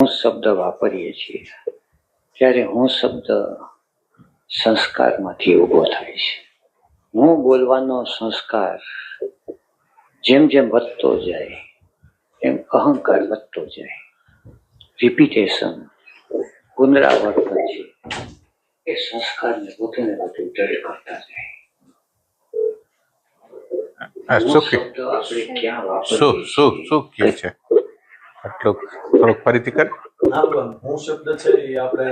હું શબ્દ વાપરીએ છીએ ત્યારે હું શબ્દ સંસ્કારમાંથી ઊભો થાય છે. હું બોલવાનો સંસ્કાર જેમ જેમ વધતો જાય એમ અહંકાર વધતો જાય. રિપીટેશન, પુનરાવર્તન છે એ સંસ્કારને વધુ ને વધુ દૃઢ કરતા જાય. થોડુંક ફરીથી કર. હું શબ્દ છે એ આપણે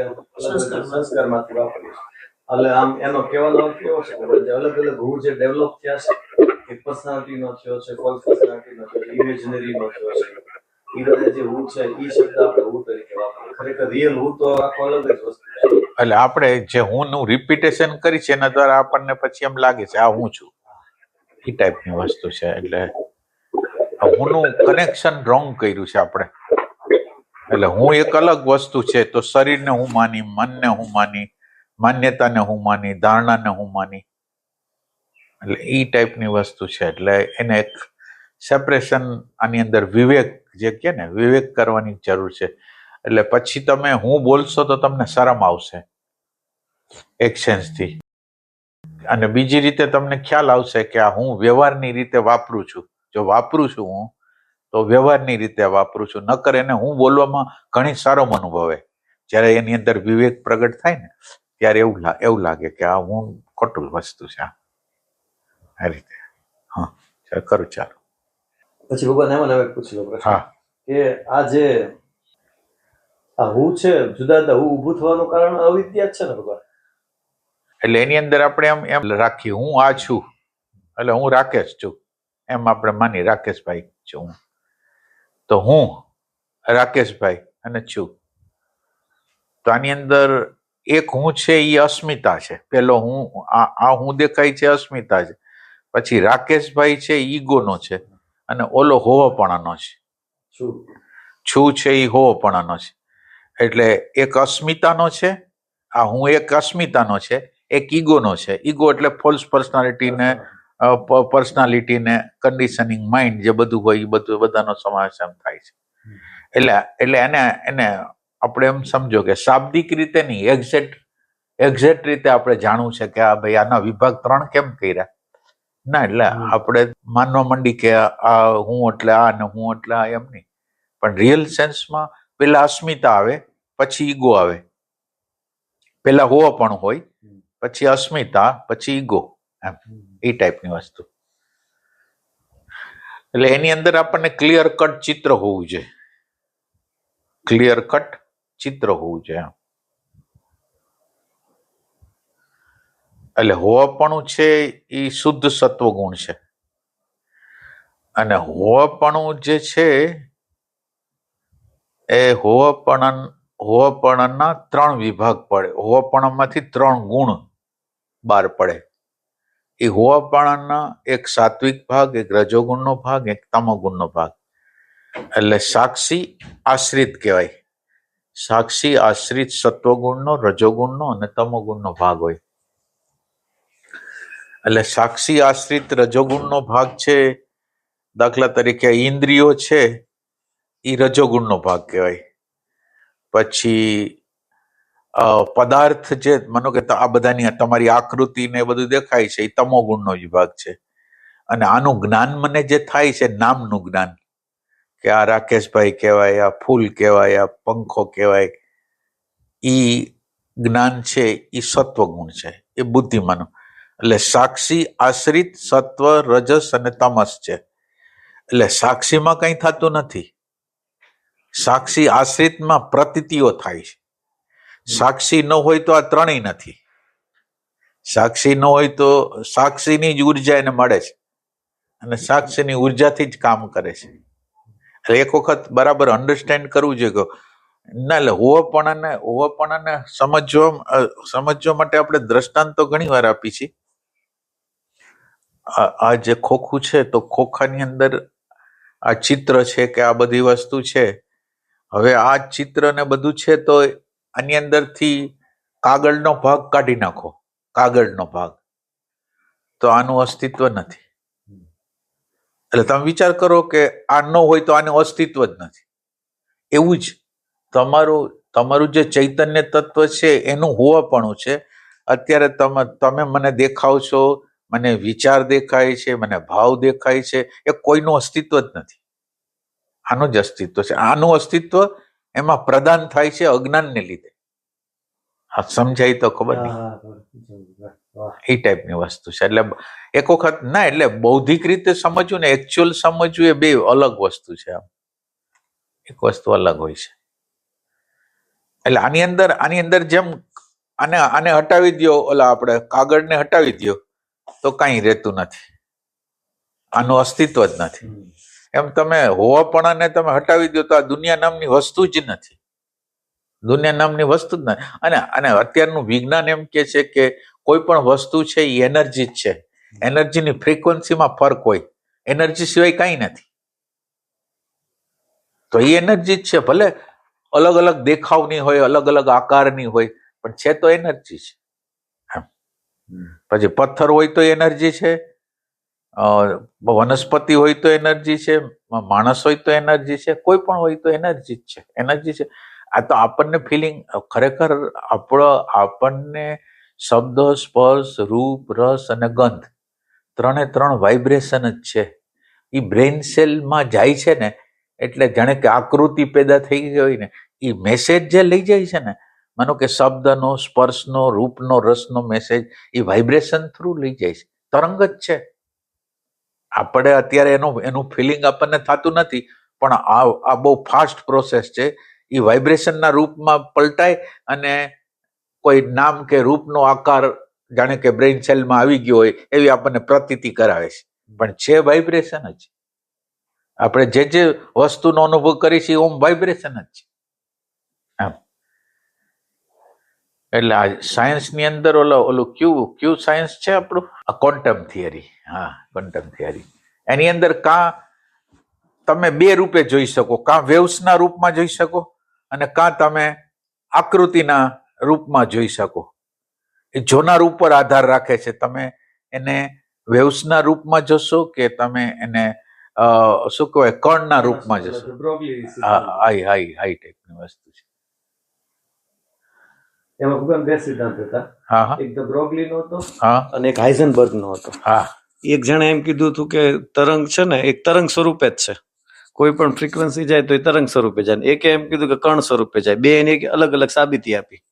સંસ્કારમાંથી વાપરીએ છીએ. એટલે આમ એનો કહેવાનો અર્થ એવો છે કે જે અલગ અલગ હું જે ડેવલપ થયા છે એ પર્સનાલિટીનો થયો છે, ફોલ્સ પર્સનાલિટીનો થયો છે, ઇમેજનરીનો થયો છે, એ બધા જે હું છે એ શબ્દ આપણે હું તરીકે વાપરીએ. ખરેખર રિયલ હું તો આખો અલગ જ વસ્તુ છે. એટલે આપણે જે હું નું રિપીટેશન કરી છે એના દ્વારા આપણને પછી એમ લાગે છે આ હું છું, એ ટાઈપની વસ્તુ છે. એટલે હુંનું કનેક્શન રોંગ કર્યું છે આપણે. એટલે હું એક અલગ વસ્તુ છે તો શરીરને હું માની, મનને હું માની, માન્યતાને હું માની, ધારણાને હું માની, એટલે એ ટાઈપની વસ્તુ છે. એટલે એને એક સેપરેશન, આની અંદર વિવેક જે કહે ને, વિવેક કરવાની જરૂર છે. એટલે પછી તમે હું બોલશો તો તમને શરમ આવશે એક સેન્સથી, અને બીજી રીતે તમને ખ્યાલ આવશે કે આ હું વ્યવહારની રીતે વાપરું છું. જો વાપરું છું હું તો વ્યવહારની રીતે વાપરું છું, નકર એને હું બોલવામાં ઘણી શરમ અનુભવે. જ્યારે એની અંદર વિવેક પ્રગટ થાય ને ત્યારે એવું લાગે કે આ હું ખોટું વસ્તુ છે. આ રીતે હા કરું. ચાલો પછી ભગવાન એમાં હવે પૂછી લો પ્રશ્ન. હા, કે આ જે આ હું છે જુદા જુદા હું ઊભું થવાનું કારણ અવિદ્યા જ છે ને ભગવાન? એટલે એની અંદર આપણે એમ રાખીએ હું આ છું એટલે હું રાકેશ છું, એમ આપણે માની રાકેશભાઈ છું હું, તો હું રાકેશભાઈ અને છું. તો આની અંદર એક હું છે એ અસ્મિતા છે. પેલો હું આ હું દેખાય છે અસ્મિતા છે. પછી રાકેશભાઈ છે ઈગોનો છે, અને ઓલો હોવાપણાનો છે. છું છે એ હોવાપણાનો છે. એટલે એક અસ્મિતાનો છે, આ હું એક અસ્મિતાનો છે, એક ઈગોનો છે. ઈગો એટલે ફોલ્સ પર્સનાલિટીને કન્ડિશનિંગ માઇન્ડ જે બધું હોય એ બધું બધાનો સમાવેશ એમ થાય છે. એટલે એને આપણે એમ સમજો કે શાબ્દિક રીતે નહીં, એક્ઝેક્ટ રીતે આપણે જાણવું છે કે આ ભાઈ આના વિભાગ 3 કેમ કર્યા ના. એટલે આપણે માનવા માંડી કે આ હું એટલે આ ને હું એટલે આ, એમ નહીં. પણ રિયલ સેન્સમાં પેલા અસ્મિતા આવે, પછી ઈગો આવે. પેલા હોવાપણું હોય, પછી અસ્મિતા, પછી ઈગો, એમ એ ટાઈપની વસ્તુ. એટલે એની અંદર આપણને ક્લિયર કટ ચિત્ર હોવું જોઈએ. ક્લિયર કટ ચિત્ર હોવું જોઈએ. એટલે હોવાપણું છે એ શુદ્ધ સત્વગુણ છે, અને હોવાપણું જે છે એ હોવાપણાના 3 વિભાગ પડે. હોવાપણામાંથી 3 ગુણ બહાર પડે. એ હોવાપણાના એક સાત્વિક ભાગ, એક રજોગુણનો ભાગ, એક તમોગુણનો ભાગ. એટલે સાક્ષી આશ્રિત કહેવાય. સાક્ષી આશ્રિત સત્વગુણનો, રજોગુણનો અને તમોગુણનો ભાગ હોય. એટલે સાક્ષી આશ્રિત રજોગુણનો ભાગ છે, દાખલા તરીકે ઇન્દ્રિયો છે એ રજોગુણનો ભાગ કહેવાય. પછી પદાર્થ જે માનો કે આ બધાની તમારી આકૃતિ ને બધું દેખાય છે એ તમોગુણનો વિભાગ છે. અને આનું જ્ઞાન મને જે થાય છે, નામનું જ્ઞાન, કે આ રાકેશભાઈ કહેવાય, આ ફૂલ કહેવાય, આ પંખો કહેવાય, ઈ જ્ઞાન છે એ સત્વગુણ છે, એ બુદ્ધિમાનો. એટલે સાક્ષી આશ્રિત સત્વ, રજસ અને તમસ છે. એટલે સાક્ષીમાં કંઈ થતું નથી. સાક્ષી આશ્રિતમાં પ્રતીતિઓ થાય છે. સાક્ષી ન હોય તો આ 3ય નથી. સાક્ષી ન હોય તો સાક્ષીની જ ઉર્જા એને મળે છે, અને સાક્ષીની ઉર્જાથી જ કામ કરે છે. એટલે એક વખત બરાબર અન્ડરસ્ટેન્ડ કરવું જોઈએ કે ના, એટલે હોવાપણાને સમજવા માટે આપણે દ્રષ્ટાંત તો ઘણી વાર આપી છે. આ જે ખોખું છે તો ખોખાની અંદર આ ચિત્ર છે કે આ બધી વસ્તુ છે. હવે આ ચિત્ર ને બધું છે તો આની અંદરથી કાગળનો ભાગ કાઢી નાખો, કાગળનો ભાગ, તો આનું અસ્તિત્વ નથી. એટલે તમે વિચાર કરો કે આ ન હોય તો આનું અસ્તિત્વ જ નથી. એવું જ તમારું જે ચૈતન્ય તત્વ છે એનું હોવાપણું છે. અત્યારે તમે મને દેખાવ છો, મને વિચાર દેખાય છે, મને ભાવ દેખાય છે, એ કોઈનું અસ્તિત્વ જ નથી. આનું જ અસ્તિત્વ છે. આનું અસ્તિત્વ એમાં પ્રદાન થાય છે અજ્ઞાનને લીધે. હા, સમજાય તો ખબર નહીં. એ ટાઈપની વસ્તુ છે. એટલે એક વખત ના, એટલે બૌદ્ધિક રીતે સમજવું ને એકચ્યુઅલ સમજવું એ બે અલગ વસ્તુ છે. આમ એક વસ્તુ અલગ હોય છે. એટલે આની અંદર જેમ આને હટાવી દો, ઓલા આપણે કાગળને હટાવી દો તો કાંઈ રહેતું નથી, આનું અસ્તિત્વ જ નથી. એમ તમે હોવાપણાને તમે હટાવી દો તો આ દુનિયા નામની વસ્તુ જ નથી. દુનિયા નામની વસ્તુ જ નથી. અને અત્યારનું વિજ્ઞાન એમ કે છે કે કોઈ પણ વસ્તુ છે એ એનર્જી જ છે. એનર્જીની ફ્રીક્વન્સીમાં ફરક હોય, એનર્જી સિવાય કાંઈ નથી. તો એ એનર્જી જ છે. ભલે અલગ અલગ દેખાવની હોય, અલગ અલગ આકારની હોય, પણ છે તો એનર્જી છે. પછી પથ્થર હોય તો એનર્જી છે, વનસ્પતિ હોય તો એનર્જી છે, માણસ હોય તો એનર્જી છે, કોઈ પણ હોય તો એનર્જી જ છે. એનર્જી છે. આ તો આપણને ફિલિંગ, ખરેખર આપણને શબ્દ, સ્પર્શ, રૂપ, રસ અને ગંધ ત્રણ વાઇબ્રેશન જ છે. એ બ્રેઇન સેલમાં જાય છે ને, એટલે જાણે કે આકૃતિ પેદા થઈ ગઈ હોય ને, એ મેસેજ જે લઈ જાય છે ને, માનો કે શબ્દનો, સ્પર્શનો, રૂપનો, રસનો મેસેજ એ વાઇબ્રેશન થ્રુ લઈ જાય છે. તરંગ જ છે. આપણે અત્યારે એનું ફિલિંગ આપણને થતું નથી, પણ આ બહુ ફાસ્ટ પ્રોસેસ છે. એ વાઇબ્રેશનના રૂપમાં પલટાય અને કોઈ નામ કે રૂપનો આકાર જાણે કે બ્રેઇન સેલમાં આવી ગયો હોય એવી આપણને પ્રતીતિ કરાવે છે. પણ છે વાઇબ્રેશન જ. આપણે જે વસ્તુનો અનુભવ કરી છે ઓમ વાઇબ્રેશન જ છે. એટલે આ સાયન્સની અંદર ઓલું ક્યુ સાયન્સ છે આપણું, ક્વોન્ટમ થિયરી. હા, ક્વોન્ટમ થિયરી. એની અંદર તમે બે રૂપે જોઈ શકો, કાં વેવ્સના રૂપમાં જોઈ શકો અને કાં તમે આકૃતિના રૂપમાં જોઈ શકો. એ જોનાર ઉપર આધાર રાખે છે. તમે એને વેવ્સના રૂપમાં જોશો કે તમે એને શું કહેવાય કણના રૂપમાં જોશો. હાઈ ટાઈપની વસ્તુ છે. એમાં ખૂબ બે સિદ્ધાંત હતા. હા, એક ધ બ્રોગલી નો હતો હા, અને એક હાઇઝનબર્ગ નો હતો. હા. એક જણે એમ કીધું હતું કે તરંગ છે ને એક તરંગ સ્વરૂપે જ છે. કોઈ પણ ફ્રીક્વન્સી જાય તો એ તરંગ સ્વરૂપે જાય. એકે એમ કીધું કે કણ સ્વરૂપે જાય. બે એની અલગ અલગ સાબિતી આપી.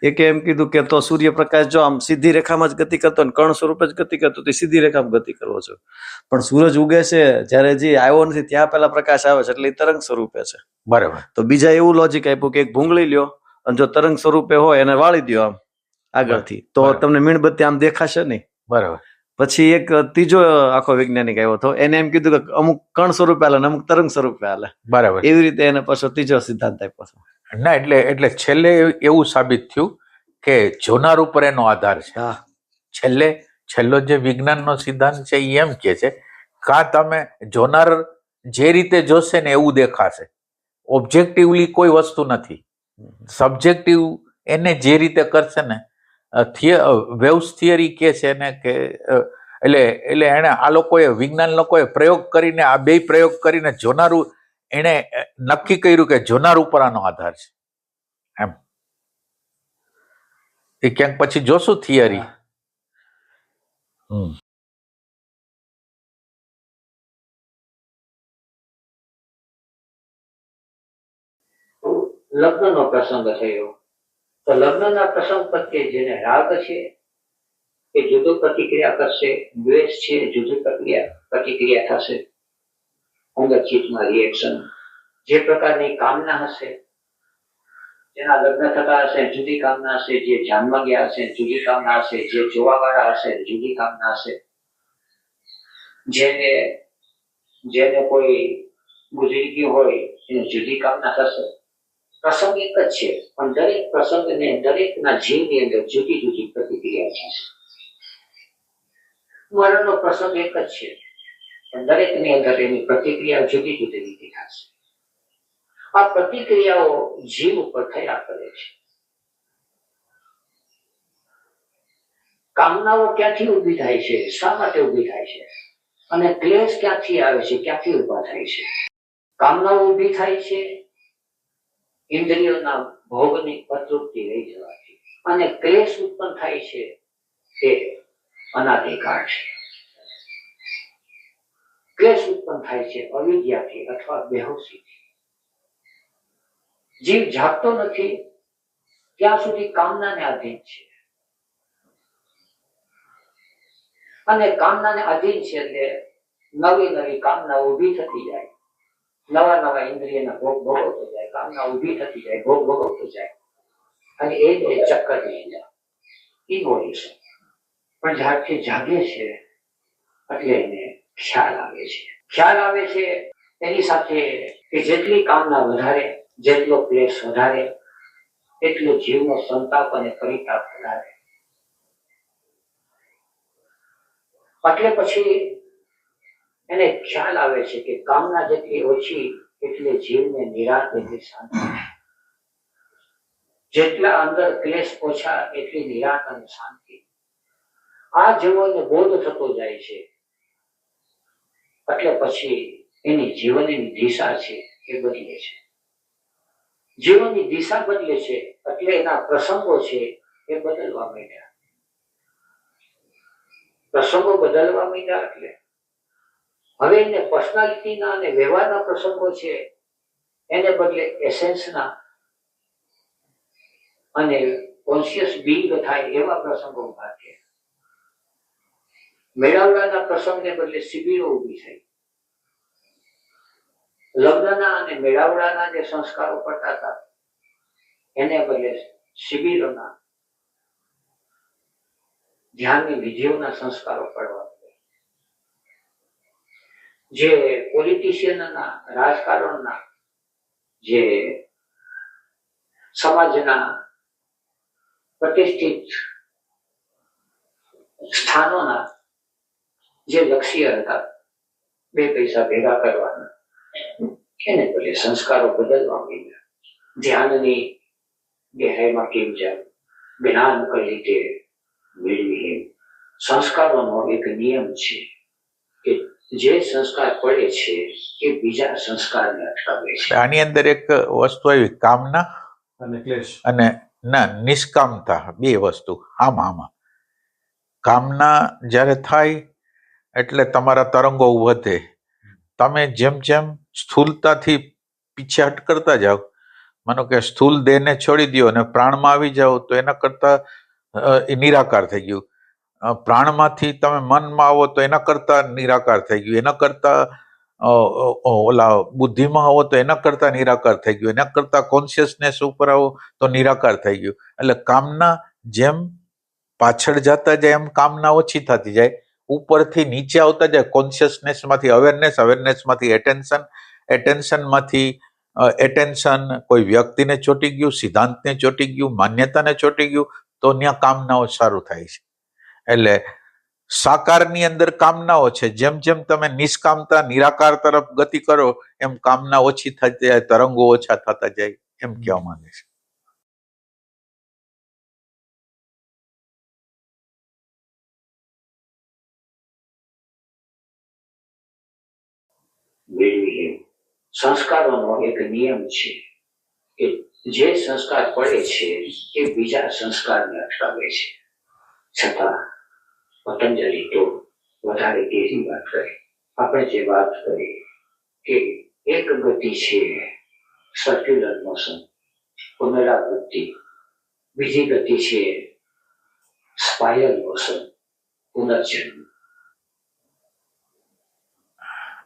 એકે એમ કીધું કે તો સૂર્યપ્રકાશ જો આમ સીધી રેખામાં જ ગતિ કરતો ને કણ સ્વરૂપે જ ગતિ કરતો, તો સીધી રેખામાં ગતિ કરવો છે. પણ સૂરજ ઉગે છે જયારે જે આવ્યો નથી ત્યાં પેલા પ્રકાશ આવે છે, એટલે એ તરંગ સ્વરૂપે છે. બરાબર. તો બીજા એવું લોજિક આપ્યું કે એક ભૂંગળી લ્યો અને જો તરંગ સ્વરૂપે હોય એને વાળી દો આમ આગળથી, તો તમને મીણબત્તી આમ દેખાશે નહીં. બરાબર. પછી એક ત્રીજો આખો વૈજ્ઞાનિક આવ્યો હતો, એને એમ કીધું કે અમુક કણ સ્વરૂપે હાલે અમુક તરંગ સ્વરૂપે હાલે. બરાબર. એવી રીતે એને પાછો ત્રીજો સિદ્ધાંત આપ્યો હતો. ના, એટલે છેલ્લે એવું સાબિત થયું કે જોનાર ઉપર એનો આધાર છે. છેલ્લો જે વિજ્ઞાનનો સિદ્ધાંત છે એ એમ કે છે કાં તમે જોનાર જે રીતે જોશે ને એવું દેખાશે. ઓબ્જેક્ટિવલી કોઈ વસ્તુ નથી. સબ્જેક્ટિવ એને જે રીતે કરશે ને, વેવ્સ થિયરી કે છે ને કે એટલે એને આ લોકોએ વિજ્ઞાન લોકોએ પ્રયોગ કરીને, આ બે પ્રયોગ કરીને જોનારું એને નક્કી કર્યું કે જોનાર ઉપર આનો આધાર છે. એમ એ ક્યાંક પછી જોશું થિયરી. લગ્નનો પ્રસંગ થયો તો લગ્નના પ્રસંગ પ્રત્યે જેને રાગ છે એ જુદો પ્રતિક્રિયા કરશે, દ્વેષ છે જુદી પ્રતિક્રિયા થશે. અંગત ચિત્તમાં રિએક્શન, જે પ્રકારની કામના હશે, જેના લગ્ન થતા હશે જુદી કામના હશે, જે જાનમાં ગયા હશે જુદી કામના હશે, જે જોવા વાળા હશે જુદી કામના હશે, જેને કોઈ ગુજરી ગયું હોય એને જુદી કામના થશે. પ્રસંગ એક જ છે, પણ દરેક પ્રસંગને દરેકના જીવની અંદર જુદી જુદી પ્રતિક્રિયા છે. મરણનો પ્રસંગ એક જ છે, પણ દરેકની અંદર એની પ્રતિક્રિયા જુદી જુદી રીતે થશે. આ પ્રતિક્રિયાઓ જીવ ઉપર થયા કરે છે. કામનાઓ ક્યાંથી ઊભી થાય છે, શા માટે ઊભી થાય છે, અને ક્લેશ ક્યાંથી આવે છે, ક્યાંથી ઊભા થાય છે. કામનાઓ ઊભી થાય છે ઇન્દ્રિયોના ભોગની અતૃપ્તિ રહી જવાથી અને ક્લેશ ઉત્પન્ન થાય છે તે અનાધિકાર છે. ક્લેશ ઉત્પન્ન થાય છે અવિદ્યાથી અથવા બેહોશીથી. જીવ જાગતો નથી ત્યાં સુધી કામનાને આધીન છે, અને કામનાને આધીન છે એટલે નવી નવી કામના ઊભી થતી જાય, નવા નવા ઇન્દ્રિયના ભોગ ભોગવતો જાય, કામના ઊભી થતી જાય, ભોગ ભોગવતો જાય, અને એ જ ચક્કર રહી જાય. ઇવોલ્યુશન. પણ જ્યારથી જાગે છે એટલે એને ખ્યાલ આવે છે. ખ્યાલ આવે છે એની સાથે કે જેટલી કામના વધારે, જેટલો ક્લેશ વધારે, એટલો જીવનો સંતાપ અને પરિતાપ વધારે. એટલે પછી એને ખ્યાલ આવે છે કે કામના જેટલી ઓછી એટલે જીવને નિરાંત એટલે શાંતિ. જેટલા અંદર ક્લેશ ઓછા એટલી નિરાંત અને શાંતિ. આ જીવનને બોધ થતો જાય છે એટલે પછી એની જીવનની દિશા છે એ બદલે છે. જીવનની દિશા બદલે છે એટલે એના પ્રસંગો છે એ બદલવા માંડ્યા. પ્રસંગો બદલવા માંડ્યા એટલે હવે એને પર્સનાલિટીના અને વ્યવહારના પ્રસંગો છે એને બદલે એસેન્સના અને કોન્શિયસ બીંગ થાય એવા પ્રસંગો ઉભા થયા. મેળાવડાના પ્રસંગને બદલે શિબિરો ઊભી થઈ. લગ્નના અને મેળાવડાના જે સંસ્કારો પડતા હતા એને બદલે શિબિરોના ધ્યાનની વિધિઓના સંસ્કારો પડવા. જે પોલિટિશિયનના, રાજકારણના, જે સમાજના પ્રતિષ્ઠિત સ્થાનોના જે લક્ષ્ય હતા, બે પૈસા ભેગા કરવાના, એને બદલે સંસ્કારો બદલવા માંડ્યા. ધ્યાનની ગહેરાઈમાં કેમ જાય, જ્ઞાન કઈ રીતે મેળવી. સંસ્કારોનો એક નિયમ છે કે જે સંસ્કાર પડે છે એ બીજા સંસ્કારને અટકાવે છે. આની અંદર એક વસ્તુ આવી, કામના અને ક્લેશ અને ના નિષ્કામતા, બે વસ્તુ. આમાં કામના જ્યારે થાય એટલે તમારા તરંગો વધે. તમે જેમ જેમ સ્થૂલતાથી પીછે હટ કરતા જાઓ, માનો કે સ્થૂલ દેહને છોડી દો અને પ્રાણમાં આવી જાઓ તો એના કરતા એ નિરાકાર થઈ ગયું. પ્રાણમાંથી તમે મનમાં આવો તો એના કરતા નિરાકાર થઈ ગયું. એના કરતા ઓલા બુદ્ધિમાં આવો તો એના કરતા નિરાકાર થઈ ગયું. એના કરતા કોન્શિયસનેસ ઉપર આવો તો નિરાકાર થઈ ગયું. એટલે કામના જેમ પાછળ જતા જાય એમ કામના ઓછી થતી જાય, ઉપરથી નીચે આવતા જાય. કોન્શિયસનેસમાંથી અવેરનેસ, અવેરનેસમાંથી એટેન્શન, એટેન્શનમાંથી એટેન્શન કોઈ વ્યક્તિને ચોંટી ગયું, સિદ્ધાંતને ચોંટી ગયું, માન્યતાને ચોંટી ગયું, તો ત્યાં કામનાઓ સારું થાય છે. એટલે સાકારની અંદર કામનાઓ છે. જેમ જેમ તમે નિષ્કામતા, નિરાકાર તરફ ગતિ કરો એમ કામના ઓછી થતી જાય, તરંગો ઓછા થતા જાય, એમ કહેવા માંગે છે. સંસ્કારોનો એક નિયમ છે કે જે સંસ્કાર પડે છે એ બીજા સંસ્કારને અટકાવે છે. છતાં પતંજલિ તો વધારે એવી વાત કરી. આપણે જે વાત કરી કે એક ગતિ છે સર્ક્યુલર મોશન, પુનરાવૃત્તિ. બીજી ગતિ છે સ્પાયરલ મોશન, પુનર્જન્મ.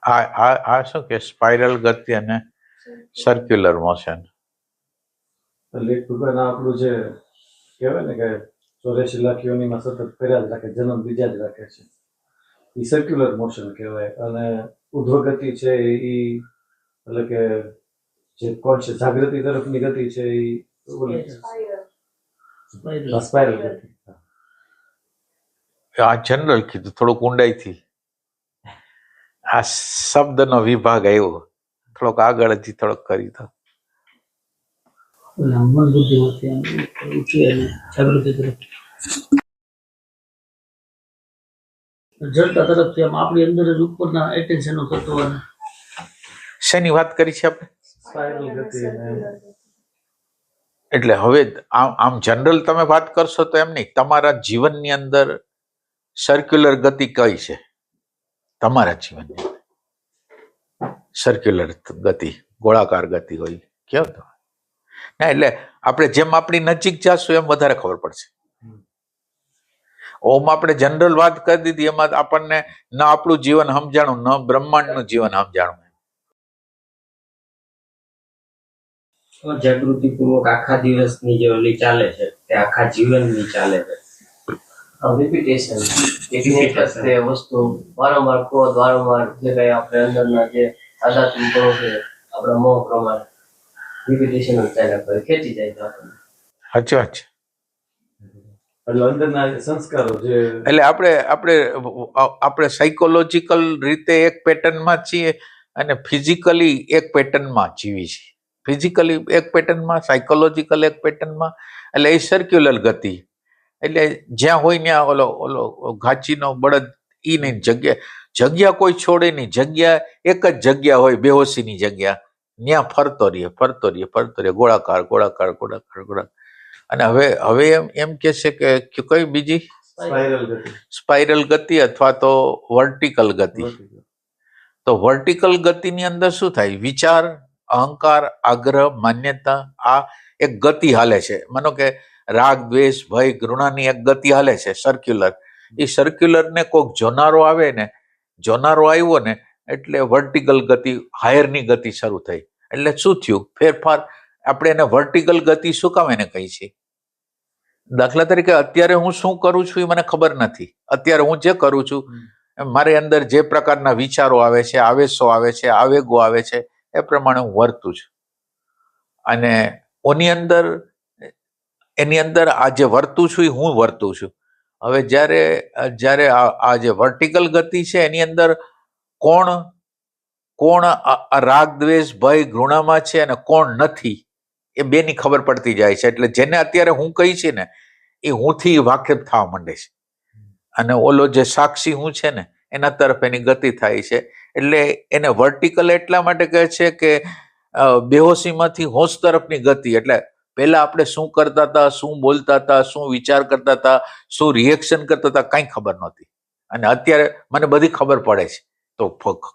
આ શું કે સ્પાઇરલ ગતિ અને સર્ક્યુલર મોશન. એટલે એક ટૂંકાના આપણું જે કહેવાય ને કે 84 લાખ યોનિમાં સતત કર્યા જ રાખે, જન્મ બીજા જ રાખે છે, એ સર્ક્યુલર મોશન કહેવાય. અને ઉધ્વગતિ છે એ એટલે કે જે કોન્શિયસ જાગૃતિ તરફની ગતિ છે એ સ્પાઇરલ ગતિ. આ જનરલ કીધું, થોડુંક ઊંડાઈથી આ શબ્દનો વિભાગ આવ્યો, થોડોક આગળ હજી થોડોક કરી દો. મન બુદ્ધિમાંથી ઊંચી અને જાગૃતિ તરફ જડતા તરફથી આમ આપણી અંદર જ ઉપરના એટેન્શનો થતો અને શેની વાત કરી છે આપણે? સ્પાઇરલ ગતિ અને એટલે હવે આમ જનરલ તમે વાત કરશો તો એમ નહીં, તમારા જીવનની અંદર સર્ક્યુલર ગતિ કઈ છે? તમારા જીવનની સર્ક્યુલર ગતિ, ગોળાકાર ગતિ હોય કેવો તમે ના, એટલે આપણે જેમ આપણી નજીક જાશું એમ વધારે ખબર પડશે. ઓમ આપણે જનરલ વાત કરી દીધી, એમાં આપણને ન આપણું જીવન સમજાણું, ન બ્રહ્માંડનું જીવન સમજાણું. જાગૃતિ પૂર્વક આખા દિવસની જે ઓલી ચાલે છે તે આખા જીવનની ચાલે છે. રિપીટેશન તે વસ્તુ વારંવાર ક્રોધ, વારંવાર જે કઈ આપણે અંદરના જે આધ્યાત્મિક ગુણો છે આપણા મોહ પ્રમાણે રિપીટેશન ચાલ્યા કરે, ખેંચી જાય છે આપણને. સાચી વાત છે. એટલે અંદરના સંસ્કારો જે એટલે આપણે સાયકોલોજીકલ રીતે એક પેટર્નમાં છીએ અને ફિઝિકલી એક પેટર્નમાં જીવી છીએ. ફિઝિકલી એક પેટર્નમાં, સાયકોલોજીકલ એક પેટર્નમાં, એટલે એ સર્ક્યુલર ગતિ. એટલે જ્યાં હોય ત્યાં ઓલો ઘાચીનો બળદ ઈ નહીં, જગ્યા કોઈ છોડે નહીં, જગ્યા એક જ જગ્યા હોય, બેહોશીની જગ્યા, ત્યાં ફરતો રહીએ ગોળાકાર. અને હવે એમ કે છે કે કઈ બીજી સ્પાઇરલ ગતિ અથવા તો વર્ટિકલ ગતિ. તો વર્ટિકલ ગતિની અંદર શું થાય? વિચાર, અહંકાર, આગ્રહ, માન્યતા, આ એક ગતિ હાલે છે. માનો કે રાગ, દ્વેષ, ભય, ઘૃણાની એક ગતિ હાલે છે સર્ક્યુલર. એ સર્ક્યુલર ને કોઈક જોનારો આવ્યો ને એટલે વર્ટિકલ ગતિ, હાયરની ગતિ શરૂ થઈ. એટલે શું થયું? ફેરફાર. આપણે એને વર્ટિકલ ગતિ શું કામ એને કહી છીએ? દાખલા તરીકે અત્યારે હું શું કરું છું એ મને ખબર નથી. અત્યારે હું જે કરું છું, મારી અંદર જે પ્રકારના વિચારો આવે છે, આવેશો આવે છે, આવેગો આવે છે, એ પ્રમાણે હું વર્તું છું. અને એની અંદર આ જે વર્તું છું એ હું વર્તું છું. હવે જ્યારે આ જે વર્ટિકલ ગતિ છે એની અંદર કોણ રાગ, દ્વેષ, ભય, ઘૃણામાં છે અને કોણ નથી, એ બેની ખબર પડતી જાય છે. એટલે જેને અત્યારે હું કહી છે ને એ હુંથી વાકેફ થવા માંડે છે, અને ઓલો જે સાક્ષી હું છે ને એના તરફ એની ગતિ થાય છે. એટલે એને વર્ટિકલ એટલા માટે કહે છે કે બેહોશીમાંથી હોશ તરફની ગતિ. એટલે પહેલા આપણે શું કરતા હતા, શું બોલતા હતા, શું વિચાર કરતા હતા, શું રિએક્શન કરતા હતા, કઈ ખબર નહોતી. અને અત્યારે મને બધી ખબર પડે છે. તો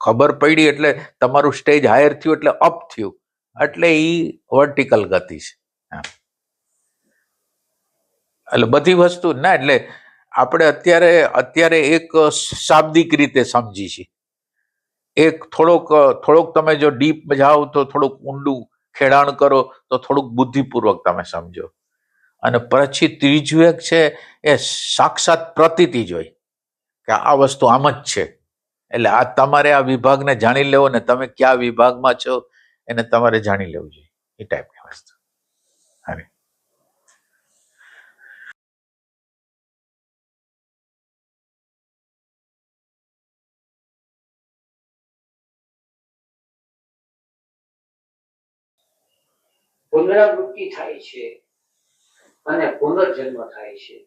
ખબર પડી એટલે તમારું સ્ટેજ હાયર થયું, એટલે અપ થયું, એટલે ઈ વર્ટિકલ ગતિ છે. એટલે બધી વસ્તુ ના, એટલે આપણે અત્યારે એક શાબ્દિક રીતે સમજી છીએ. એક થોડોક તમે જો ડીપ જાઓ તો થોડુંક ઊંડું ખેડાણ કરો તો થોડુંક બુદ્ધિપૂર્વક તમે સમજો. અને પછી ત્રીજું એક છે એ સાક્ષાત પ્રતીતિ જોઈ કે આ વસ્તુ આમ જ છે. એટલે આ તમારે આ વિભાગને જાણી લેવો ને, તમે કયા વિભાગમાં છો એને તમારે જાણી લેવું જોઈએ, એ ટાઈપની વસ્તુ. અરે પુનરાવૃત્તિ થાય છે અને પુનર્જન્મ થાય છે.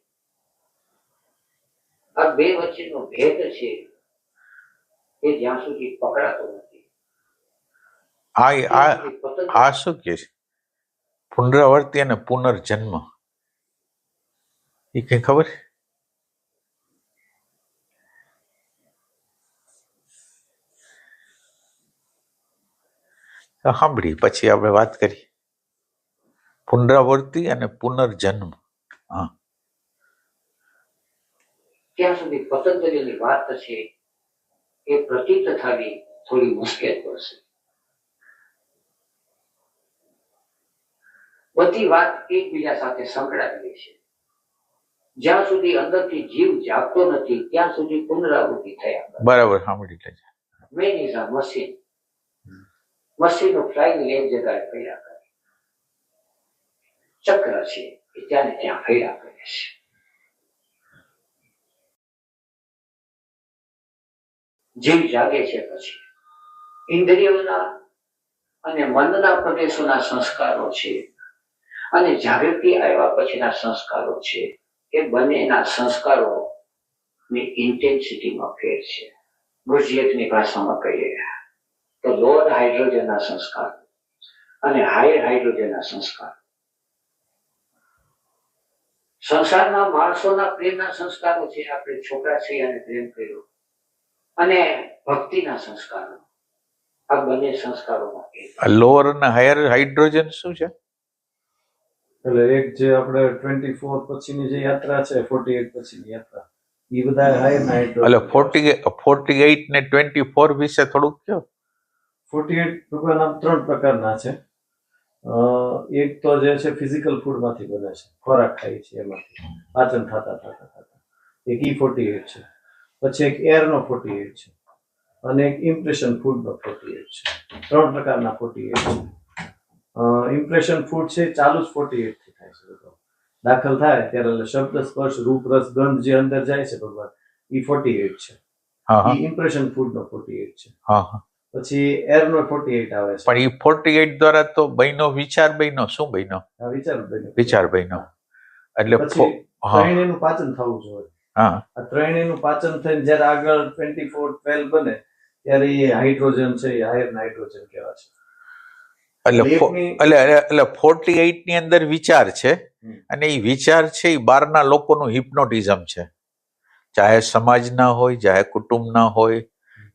આ બે વચ્ચેનો ભેદ છે એ જ્યાં સુધી પકડાતો નથી. આ શું કે છે? પુનરાવર્તિ અને પુનર્જન્મ, એ કઈ ખબર? સાંભળી પછી આપણે વાત કરી. પુનરાવર્તિ અને પુનર્જન્મ. હા, ત્યાં સુધી પતંજલિની વાત છે એ પ્રતીત થવી થોડી મુશ્કેલ પડશે. બધી વાત એકબીજા સાથે સંકળાયેલી છે. જ્યાં સુધી અંદરથી જીવ જાગતો નથી ત્યાં સુધી પુનરાવૃત્તિ થયા. બરાબર, સાંભળી લેજે. Man is a machine. મશીનનું ફ્લાઇંગ એક જગ્યાએ ફર્યા કરે. ચક્ર છે એ ત્યાં ને ત્યાં ફર્યા કરે છે. જીવ જાગે છે પછી ઇન્દ્રિયોના અને મનના પ્રદેશોના સંસ્કારો છે અને જાગૃતિ આવ્યા પછીના સંસ્કારો છે. એ બંનેના સંસ્કારોની ઇન્ટેન્સિટીમાં ફેર છે. ગુરજીએફની ભાષામાં કહીએ તો લોઅર હાઇડ્રોજનના સંસ્કાર અને હાયર હાઇડ્રોજનના સંસ્કાર સંસારના માણસોના પ્રેમના સંસ્કારો છે. આપણે છોકરા છીએ અને પ્રેમ કર્યો, અને ભક્તિના સંસ્કારો, આ બંને સંસ્કારોમાં લોઅર અને હાયર હાઇડ્રોજન શું છે? એટલે એક જે આપણે 24 પછીની જે યાત્રા છે, 48 પછીની યાત્રા, એ બધા હાયર ના એટલે 48 ને 24 વિશે થોડુંક કહો. 48 ભગવાન આમ 3 પ્રકારના છે. એક તો જે છે ફિઝિકલ ફૂડ માંથી બને છે, ખોરાક ખાય છે એમાંથી પાચન થતા એક E48 છે. પછી એક એર નો 48 છે અને એક ઇમ્પ્રેશન ફૂડ નો 48 છે. 3 પ્રકારના 48 છે. ઇમ્પ્રેશન ફૂડ છે ચાલુ જ 48 થી થાય છે. બધો દાખલ થાય ત્યારે એટલે શબ્દ સ્પર્શ રૂપ રસ ગંધ જે અંદર જાય છે ભગવાન, એ 48 છે. એ ઇમ્પ્રેશન ફૂડ નો 48 છે. પછી એર નો 48 આવે છે. પણ એ 48 દ્વારા તો બહેનો વિચાર બહેનો શું બહેનો વિચાર બહેનો એટલે ત્રણેયનું પાચન થવું જોઈએ. આ ત્રણેયનું પાચન થઈને જયારે આગળ 24-12 બને ત્યારે એ હાઇડ્રોજન છે, એ હાયર નાઇટ્રોજન કહેવાય છે. એટલે 48 ની અંદર વિચાર છે, અને એ વિચાર છે એ બહારના લોકોનું હિપ્નોટિઝમ છે. ચાહે સમાજના હોય, ચાહે કુટુંબના હોય,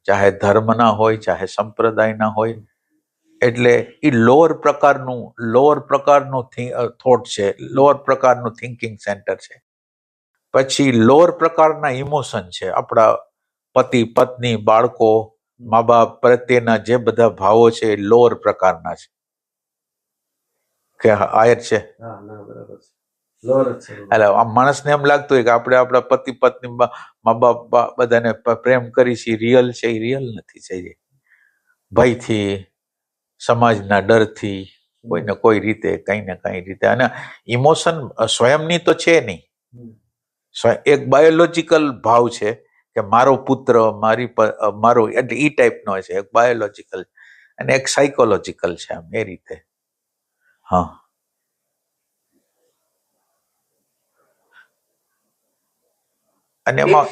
ચાહે ધર્મના હોય, ચાહે સંપ્રદાયના હોય. એટલે એ લોઅર પ્રકારનું થોટ છે, લોઅર પ્રકારનું થિંકિંગ સેન્ટર છે. પછી લોઅર પ્રકારના ઇમોશન છે, આપણા પતિ પત્ની બાળકો મા બાપ પ્રત્યેના જે બધા ભાવો છે એ લોઅર પ્રકારના છે કે હાયર છે. એટલે આમ માણસને એમ લાગતું હોય કે આપણે આપણા પતિ પત્ની મા બાપ બધાને પ્રેમ કરી છે, રિયલ છે, એ રિયલ નથી. છે ભયથી, સમાજના ડરથી, કોઈને કોઈ રીતે કઈ ને કઈ રીતે. અને ઇમોશન સ્વયંની તો છે નહીં, એક બાયોલોજીકલ ભાવ છે કે મારો પુત્ર મારો, એટલે એ ટાઈપનો છે. એક બાયોલોજીકલ અને એક સાયકોલોજીકલ છે, આમ એ રીતે. અને એમાં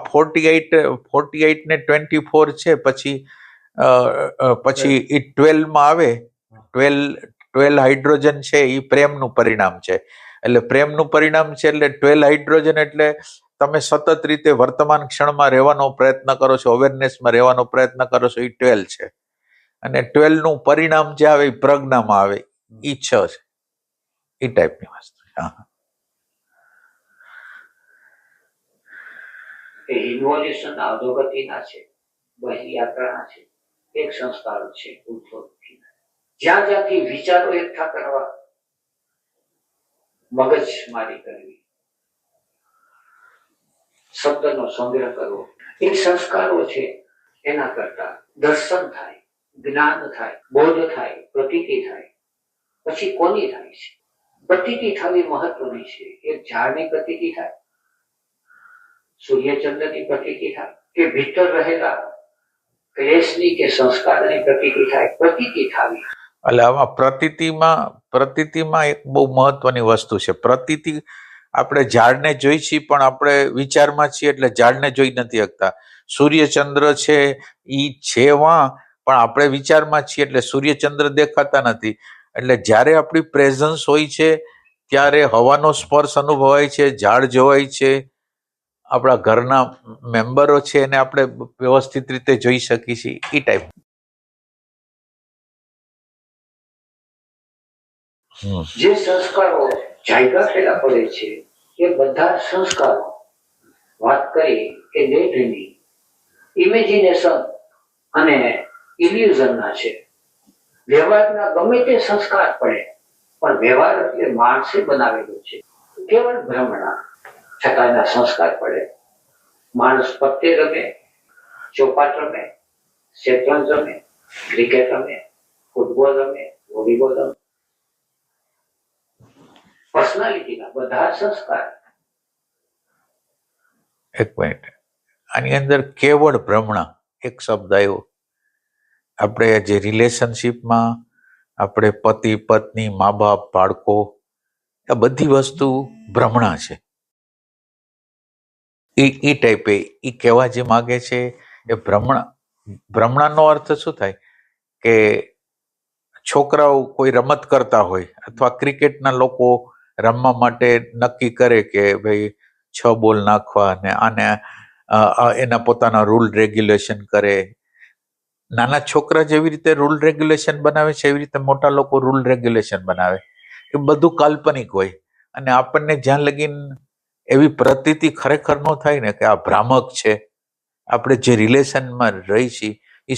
48 ને 24 છે. પછી એ 12 માં આવે. 12 હાઇડ્રોજન છે એ પ્રેમનું પરિણામ છે. એટલે પ્રેમનું પરિણામ છે એટલે 12 હાઇડ્રોજન એટલે તમે સતત રીતે વર્તમાન ક્ષણમાં રહેવાનો પ્રયત્ન કરો છો, અવેરનેસમાં રહેવાનો પ્રયત્ન કરો છો, એ 12 છે. અને 12 નું પરિણામ જે આવે એ પ્રજ્ઞામાં આવે, એ 6 છે. એ ટાઈપની વસ્તુ. ઇન્વોલ્યુશન અધોગતિના છે, બહિયાત્રાના છે, એક સંસ્કાર છે ઉદ્ભવના. જ્યાંથી વિચારો એકઠા કરવા, મગજ મારી કરવી, શબ્દનો સંગ્રહ કરવો, એ સંસ્કારો છે. એના કરતા દર્શન થાય, જ્ઞાન થાય, બોધ થાય, પ્રતીતિ થાય. પછી કોની થાય છે? પ્રતીતિ થવી મહત્વની છે. એક ઝાડની પ્રતીતિ થાય, સૂર્યચંદ્રની પ્રતીતિ થાય, કે ભીતર રહેલા ક્લેશની કે સંસ્કારની પ્રતીતિ થાય. પ્રતીતિ થવી. એટલે આમાં પ્રતીતિમાં એક બહુ મહત્વની વસ્તુ છે. પ્રતીતિ આપણે ઝાડને જોઈ છીએ, પણ આપણે વિચારમાં છીએ એટલે ઝાડને જોઈ નથી શકતા. સૂર્યચંદ્ર છે ઈ છે પણ આપણે વિચારમાં છીએ એટલે સૂર્યચંદ્ર દેખાતા નથી. એટલે જ્યારે આપણી પ્રેઝન્સ હોય છે ત્યારે હવાનો સ્પર્શ અનુભવાય છે, ઝાડ જોવાય છે, આપણા ઘરના મેમ્બરો છે એને આપણે વ્યવસ્થિત રીતે જોઈ શકીએ છીએ. એ ટાઈપ. જે સંસ્કારો જાયગા ફેલા પડે છે એ બધા સંસ્કારો વાત કરી કે ડે ડ્રીમિંગ, ઇમેજિનેશન અને ઇલ્યુઝનના છે. વ્યવહારના ગમે તે સંસ્કાર પડે, પણ વ્યવહાર એટલે માણસે બનાવેલો છે, કેવળ ભ્રમણા. છતાં એના સંસ્કાર પડે. માણસ પત્તે રમે, ચોપાટ રમે, શેતરંજ રમે, ક્રિકેટ રમે, ફૂટબોલ રમે, વોલીબોલ રમે. પર્સનાલિટીના બધા સંસ્કાર. એક મિનિટ, આની અંદર કેવળ ભ્રમણા એક શબ્દ આવ્યો. આપણે જે રિલેશનશીપમાં આપણે પતિ પત્ની મા બાપ બાળકો, આ બધી વસ્તુ ભ્રમણા છે. એ ટાઈપે એ કહેવા જે માગે છે એ ભ્રમણાનો અર્થ શું થાય કે છોકરાઓ કોઈ રમત કરતા હોય અથવા ક્રિકેટના લોકો રમવા માટે નક્કી કરે કે ભાઈ 6 બોલ નાખવા અને આને એના પોતાના રૂલ રેગ્યુલેશન કરે. નાના છોકરા જેવી રીતે રૂલ રેગ્યુલેશન બનાવે છે એવી રીતે મોટા લોકો રૂલ રેગ્યુલેશન બનાવે. એ બધું કાલ્પનિક હોય અને આપણને જ્યાં લગીન એવી પ્રતીતિ ખરેખર ન થાય ને કે આ ભ્રામક છે, આપણે જે રિલેશનમાં રહી છીએ એ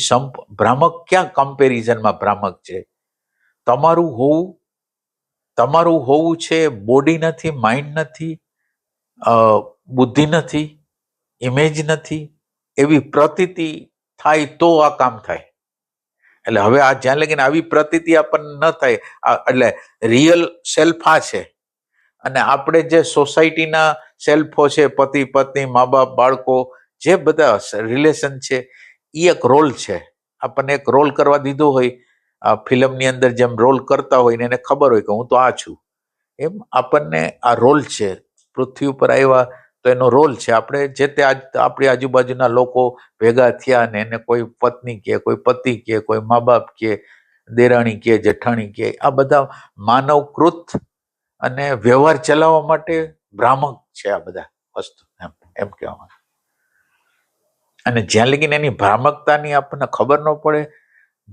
ભ્રામક ક્યાં કમ્પેરિઝનમાં ભ્રામક છે. તમારું હોવું છે, બોડી નથી, માઇન્ડ નથી, બુદ્ધિ નથી, ઇમેજ નથી, એવી પ્રતીતિ થાય તો આ કામ થાય. એટલે હવે આ જ્યાં લગીને આવી પ્રતીતિ આપણને ન થાય, એટલે રિયલ સેલ્ફ આ છે અને આપણે જે સોસાયટીના સેલ્ફો છે, પતિ પત્ની, મા બાપ, બાળકો, જે બધા રિલેશન છે એ એક રોલ છે. આપણને એક રોલ કરવા દીધો હોય, આ ફિલ્મની અંદર જેમ રોલ કરતા હોય ને એને ખબર હોય કે હું તો આ છું, એમ આપણને આ રોલ છે. પૃથ્વી ઉપર આવ્યા તો એનો રોલ છે. આપણે જે તે આપણી આજુબાજુના લોકો ભેગા થયા ને એને કોઈ પત્ની કે, કોઈ પતિ કે, કોઈ મા બાપ કે, દેરાણી કે, જેઠાણી કે, આ બધા માનવકૃત અને વ્યવહાર ચલાવવા માટે ભ્રામક છે આ બધા વસ્તુ, એમ કહેવામાં. અને જ્યાં લગીને એની ભ્રામકતાની આપણને ખબર ન પડે,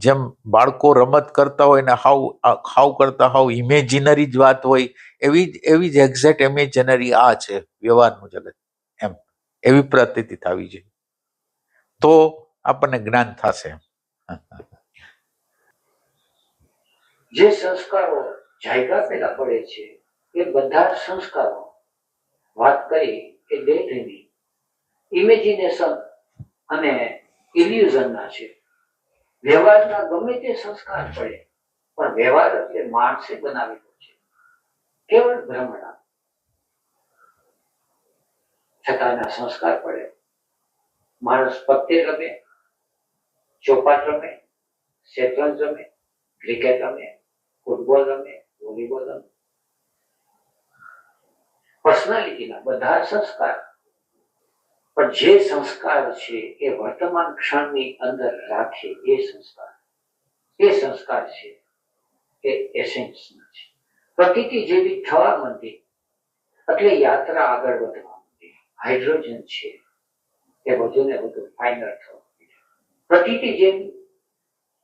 જેમ બાળકો રમત કરતા હોય ને હાવ કરતા હાવ ઇમેજિનરી જ વાત હોય, એવી જ એક્ઝેક્ટ ઇમેજિનરી આ છે વ્યવહારનું જગત. એમ એવી પ્રતીતિ થવી જોઈએ તો આપણને જ્ઞાન થશે. જે સંસ્કારો જાયગા પેલા પડે છે એ બધા સંસ્કારો વાત કરી કે ડે ડ્રીમિંગ, ઇમેજિનેશન અને ઇલ્યુઝનના છે. વ્યવહારના ગમે તે સંસ્કાર પડે પણ વ્યવહાર એટલે માણસે બનાવેલો છે, કેવળ ભ્રમણા. છતાંના સંસ્કાર પડે. માણસ પત્તે રમે, ચોપાટ રમે, શેતરંજ રમે, ક્રિકેટ રમે, ફૂટબોલ રમે, વોલીબોલ રમે. પર્સનાલિટીના બધા સંસ્કાર, પણ જે સંસ્કાર છે એ વર્તમાન ક્ષણની અંદર રાખે એ સંસ્કાર છે એ એસેન્સના છે. પ્રતીતિ જેવી થવા માંડી એટલે યાત્રા આગળ વધવા માંડી. હાઇડ્રોજન છે એ વધુ ને વધુ ફાઇનલ થવા માંડી. પ્રતીતિ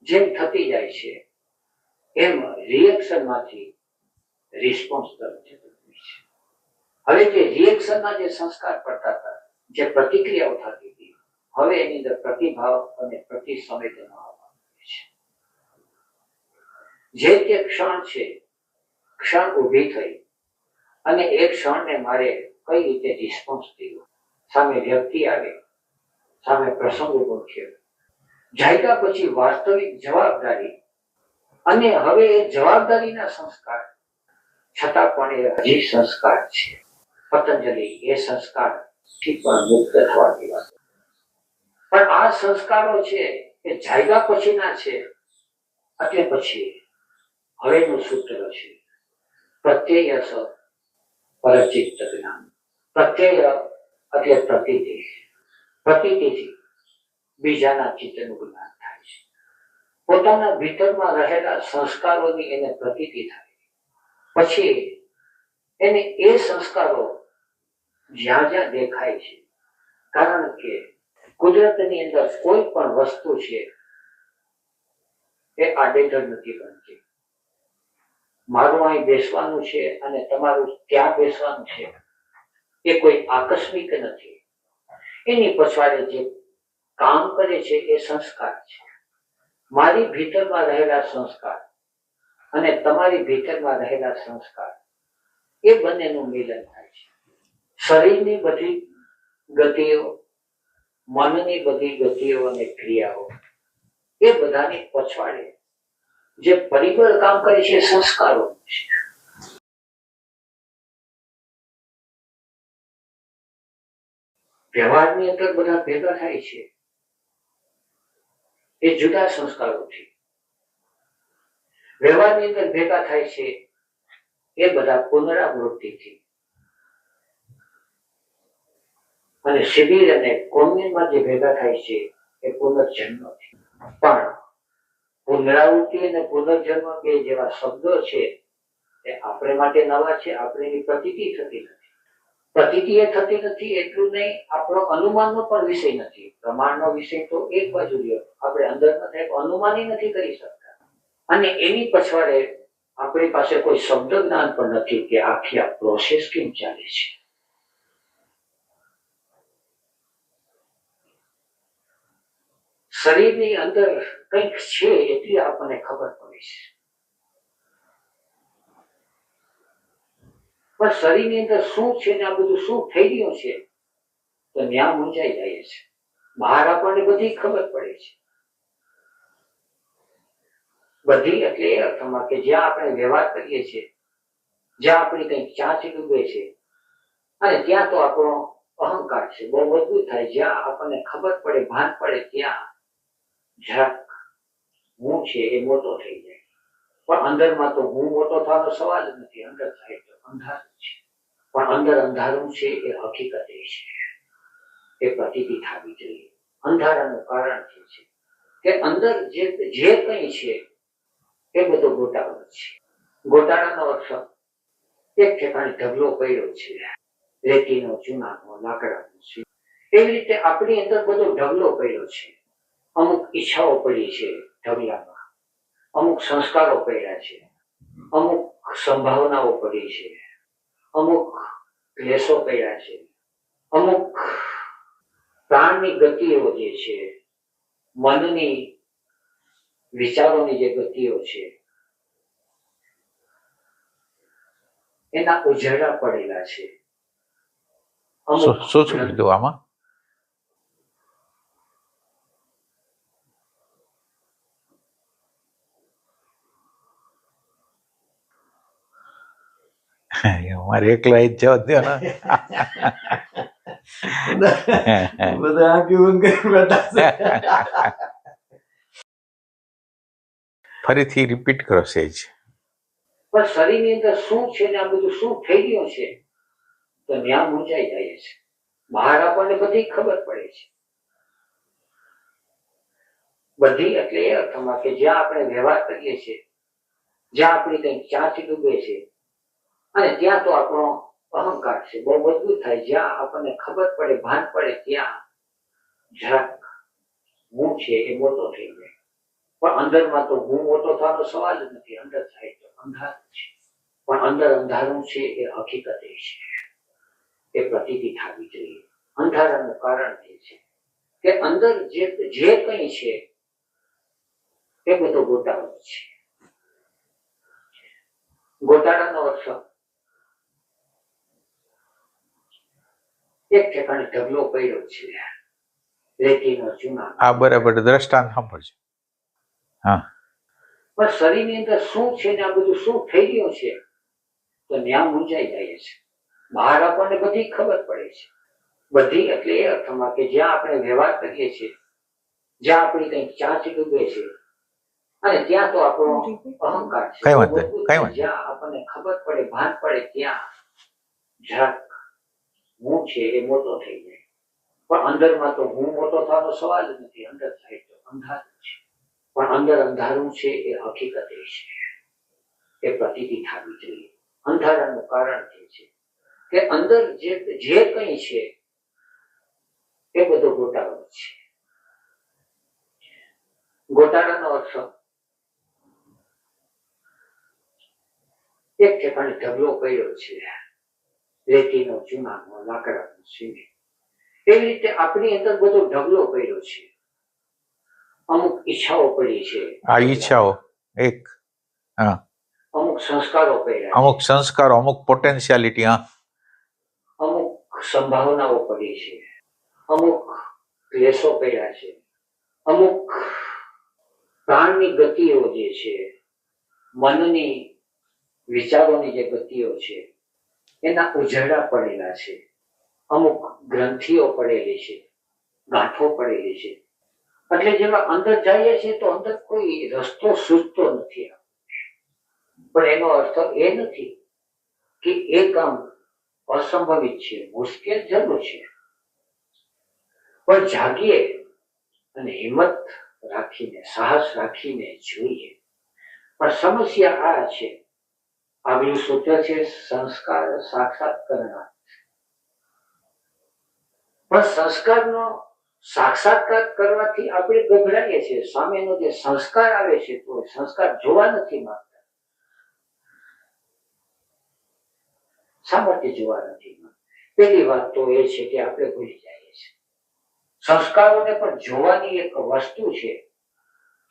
જેમ થતી જાય છે એમ રિએક્શનમાંથી રિસ્પોન્સ તરફ જતું હોય છે. હવે જે રિએક્શનના જે સંસ્કાર પડતા હતા, જે પ્રતિક્રિયાઓ થતી હતી, હવે એની અંદર પ્રતિભાવ અને પ્રતિસંવેદના આવવા માંડી છે. જે તે ક્ષણ છે, ક્ષણ ઊભી થઈ અને એ ક્ષણને મારે કઈ રીતે રિસ્પોન્સ થયો, સામે વ્યક્તિ આવે, સામે પ્રસંગ ઉભો થયો, જાયગા પછી વાસ્તવિક જવાબદારી અને હવે એ જવાબદારીના સંસ્કાર, છતાં પણ એ હજી સંસ્કાર છે. પતંજલિ એ સંસ્કાર થી પણ મુક્ત થવાની વાત. પણ આ સંસ્કારો છે એ જાયગા પછીના છે. એટલે પછી હવેનું સૂત્ર છે પ્રત્યય પરચિત્ત જ્ઞાન. પ્રત્યય એટલે પ્રતીતિ. પ્રતીતિથી બીજાના ચિત્તનું જ્ઞાન થાય છે. પોતાના ભીતરમાં રહેલા સંસ્કારોની એને પ્રતીતિ થાય, પછી એને એ સંસ્કારો જ્યાં જ્યાં દેખાય છે, કારણ કે કુદરતની અંદર કોઈ પણ વસ્તુ છે એ આડેધડ નથી બનતી. મારું અહીં બેસવાનું છે અને તમારું ત્યાં બેસવાનું છે એ કોઈ આકસ્મિક નથી. એની પછવાડે જે કામ કરે છે એ સંસ્કાર છે. મારી ભીતરમાં રહેલા સંસ્કાર અને તમારી ભીતરમાં રહેલા સંસ્કાર, એ બંનેનું મિલન થાય છે. શરીરની બધી ગતિઓ, મનની બધી ગતિઓ અને ક્રિયાઓ, એ બધાની પછવાડે જે પરિબળ કામ કરે છે એ સંસ્કારો છે. વ્યવહારની અંદર બધા ભેગા થાય છે એ જુદા સંસ્કારોથી. વ્યવહારની અંદર ભેગા થાય છે એ બધા પુનરાવૃત્તિથી. અને શિબિર અને કોમ્યુનમાં જે ભેગા થાય છે એ પુનર્જન્મથી. પણ પુનરાવૃત્તિ અને પુનર્જન્મ બે જેવા શબ્દો છે એ આપણે માટે નવા છે. આપણે એની પ્રતીતિ થતી નથી. પ્રતીતિ એ થતી નથી એટલું નહીં, આપણો અનુમાનનો પણ વિષય નથી. પ્રમાણનો વિષય તો એક બાજુ રહ્યો, આપણે અંદરના થાય અનુમાની નથી કરી શકતા. અને એની પછવાડે આપણી પાસે કોઈ શબ્દ જ્ઞાન પણ નથી કે આખી આ પ્રોસેસ કેમ ચાલે છે. શરીરની અંદર કંઈક છે એટલી આપણને ખબર પડે છે, પણ શરીરની અંદર શું છે ને આ બધું શું થઈ રહ્યું છે તો ન્યા મૂંઝાઈ જાય છે. બહાર આપણને બધી ખબર પડે છે. બધી એટલે એ અર્થમાં કે જ્યાં આપણે વ્યવહાર કરીએ છીએ, જ્યાં આપણી કંઈક ચાંચ ડૂબે છે, અને ત્યાં તો આપણો અહંકાર છે બહુ મજબૂત થાય. જ્યાં આપણને ખબર પડે, ભાન પડે, ત્યાં જરાક હું છે એ મોટો થઈ જાય. પણ અંદરમાં તો હું મોટો થવાનો સવાલ જ નથી. અંદર થાય તો અંધારું છે, પણ અંદર અંધારું છે એ હકીકત એ છે, એ પ્રતીતિ થવી જોઈએ. અંધારાનું કારણ જે છે કે અંદર જે કંઈ છે એ બધો ગોટાળો છે. ગોટાળાનો અર્થ એક ઠેકાણે ઢગલો પડ્યો છે, રેતીનો, ચૂનાનો, લાકડાનો છે. એવી રીતે આપણી અંદર બધો ઢગલો પડ્યો છે. અમુક ઈચ્છાઓ પડી છે ઢગલામાં, અમુક સંસ્કારો પડ્યા છે, અમુક સંભાવનાઓ પડી છે, અમુક ક્લેશો પડ્યા છે, અમુક પ્રાણની ગતિઓ જે છે, મનની વિચારોની જે ગતિઓ છે એના ઉજળા પડેલા છે. શું કીધું આમાં? અમારે એકલા જ જવા દો ને. બધા આંખી બંધ કરી બેઠા છે. ફરીથી રિપીટ કરો સેજ. પણ શરીરની અંદર શું છે ને આ બધું શું થઈ રહ્યું છે તો ન્યા મૂંઝાઈ જાય છે. બહાર આપણને બધી ખબર પડે છે. બધી એટલે એ અર્થમાં કે જ્યાં આપણે વ્યવહાર કરીએ છીએ, જ્યાં આપણી કંઈક ચાંચ ડૂબે છે, અને ત્યાં તો આપણો અહંકાર છે બહુ મજબૂત થાય. જ્યાં આપણને ખબર પડે, ભાન પડે, ત્યાં જરાક હું છે એ મોટો થઈ જાય. પણ અંદરમાં તો હું મોટો થવાનો સવાલ જ નથી. અંદર થાય તો અંધારું છે, પણ અંદર અંધારું છે એ હકીકત એ છે, એ પ્રતીતિ થવી જોઈએ. અંધારાનું કારણ એ છે કે અંદર જે કંઈ છે એ બધો ગોટાળો છે. ગોટાળાનો અર્થ એક ઠેકાણે ઢગલો પડ્યો છે, રેતીનો, ચૂનાનો. આ બરાબર દ્રષ્ટાંત સાંભળજો. હા, પણ શરીરની અંદર શું છે ને આ બધું શું થઈ રહ્યું છે તો ન્યા મૂંઝાઈ જાય છે. બહાર આપણને બધી ખબર પડે છે. બધી એટલે એ અર્થમાં કે જ્યાં આપણે વ્યવહાર કરીએ છીએ, જ્યાં આપણી કંઈક ચાંચ ડૂબે છે, અને ત્યાં તો આપણો અહંકાર છે. કઈ વાંધો નહીં, કઈ વાંધો. જ્યાં આપણને ખબર પડે, ભાન પડે, ત્યાં જરાક હું છે એ મોટો થઈ જાય. પણ અંદરમાં તો હું મોટો થવાનો સવાલ જ નથી. અંદર થાય તો અંધારું છે, પણ અંદર અંધારું છે એ હકીકત એ છે, એ પ્રતીતિ થવી જોઈએ. અંધારાનું કારણ એ છે કે અંદર જે કંઈ છે એ બધો ગોટાળો છે. ગોટાળાનો અર્થ એક ઠેકાણે ઢગલો પડ્યો છે, રેતીનો, ચૂનાનો, લાકડાનો, સિમેન્ટ. એવી રીતે આપણી અંદર બધો ઢગલો પડ્યો છે. અમુક ઈચ્છાઓ પડી છે, આ ઈચ્છાઓ એક, હા, અમુક સંસ્કારો પડ્યા, અમુક સંસ્કારો, અમુક પોટેન્શિયાલિટી. હા, અમુક સંભાવનાઓ પડી છે, અમુક ક્લેશો પડ્યા છે, અમુક પ્રાણની ગતિઓ જે છે, મનની વિચારોની જે ગતિઓ છે એના ઉજળા પડેલા છે. અમુક ગ્રંથિઓ પડેલી છે, ગાંઠો પડેલી છે. એટલે જેમાં અંદર જઈએ છીએ તો અંદર કોઈ રસ્તો સૂઝતો નથી. પણ એનો અર્થ એ નથી કે એ કામ અસંભવિત છે, મુશ્કેલ જરૂર છે, પણ જાગીએ અને હિંમત રાખીને, સાહસ રાખીને જોઈએ. પણ સમસ્યા આ છે આગલું સૂત્ર છે સંસ્કાર સાક્ષાત કરનાર. પણ સંસ્કારનો સાક્ષાત્કાર કરવાથી આપણે ગભરાઈએ છીએ. સામેનો જે સંસ્કાર આવે છે તો સંસ્કાર જોવા નથી માંગતા, સામર્થ્ય જોવા નથી માંગતા. પહેલી વાત તો એ છે કે આપણે ભૂલી જઈએ છીએ. સંસ્કારોને પણ જોવાની એક વસ્તુ છે.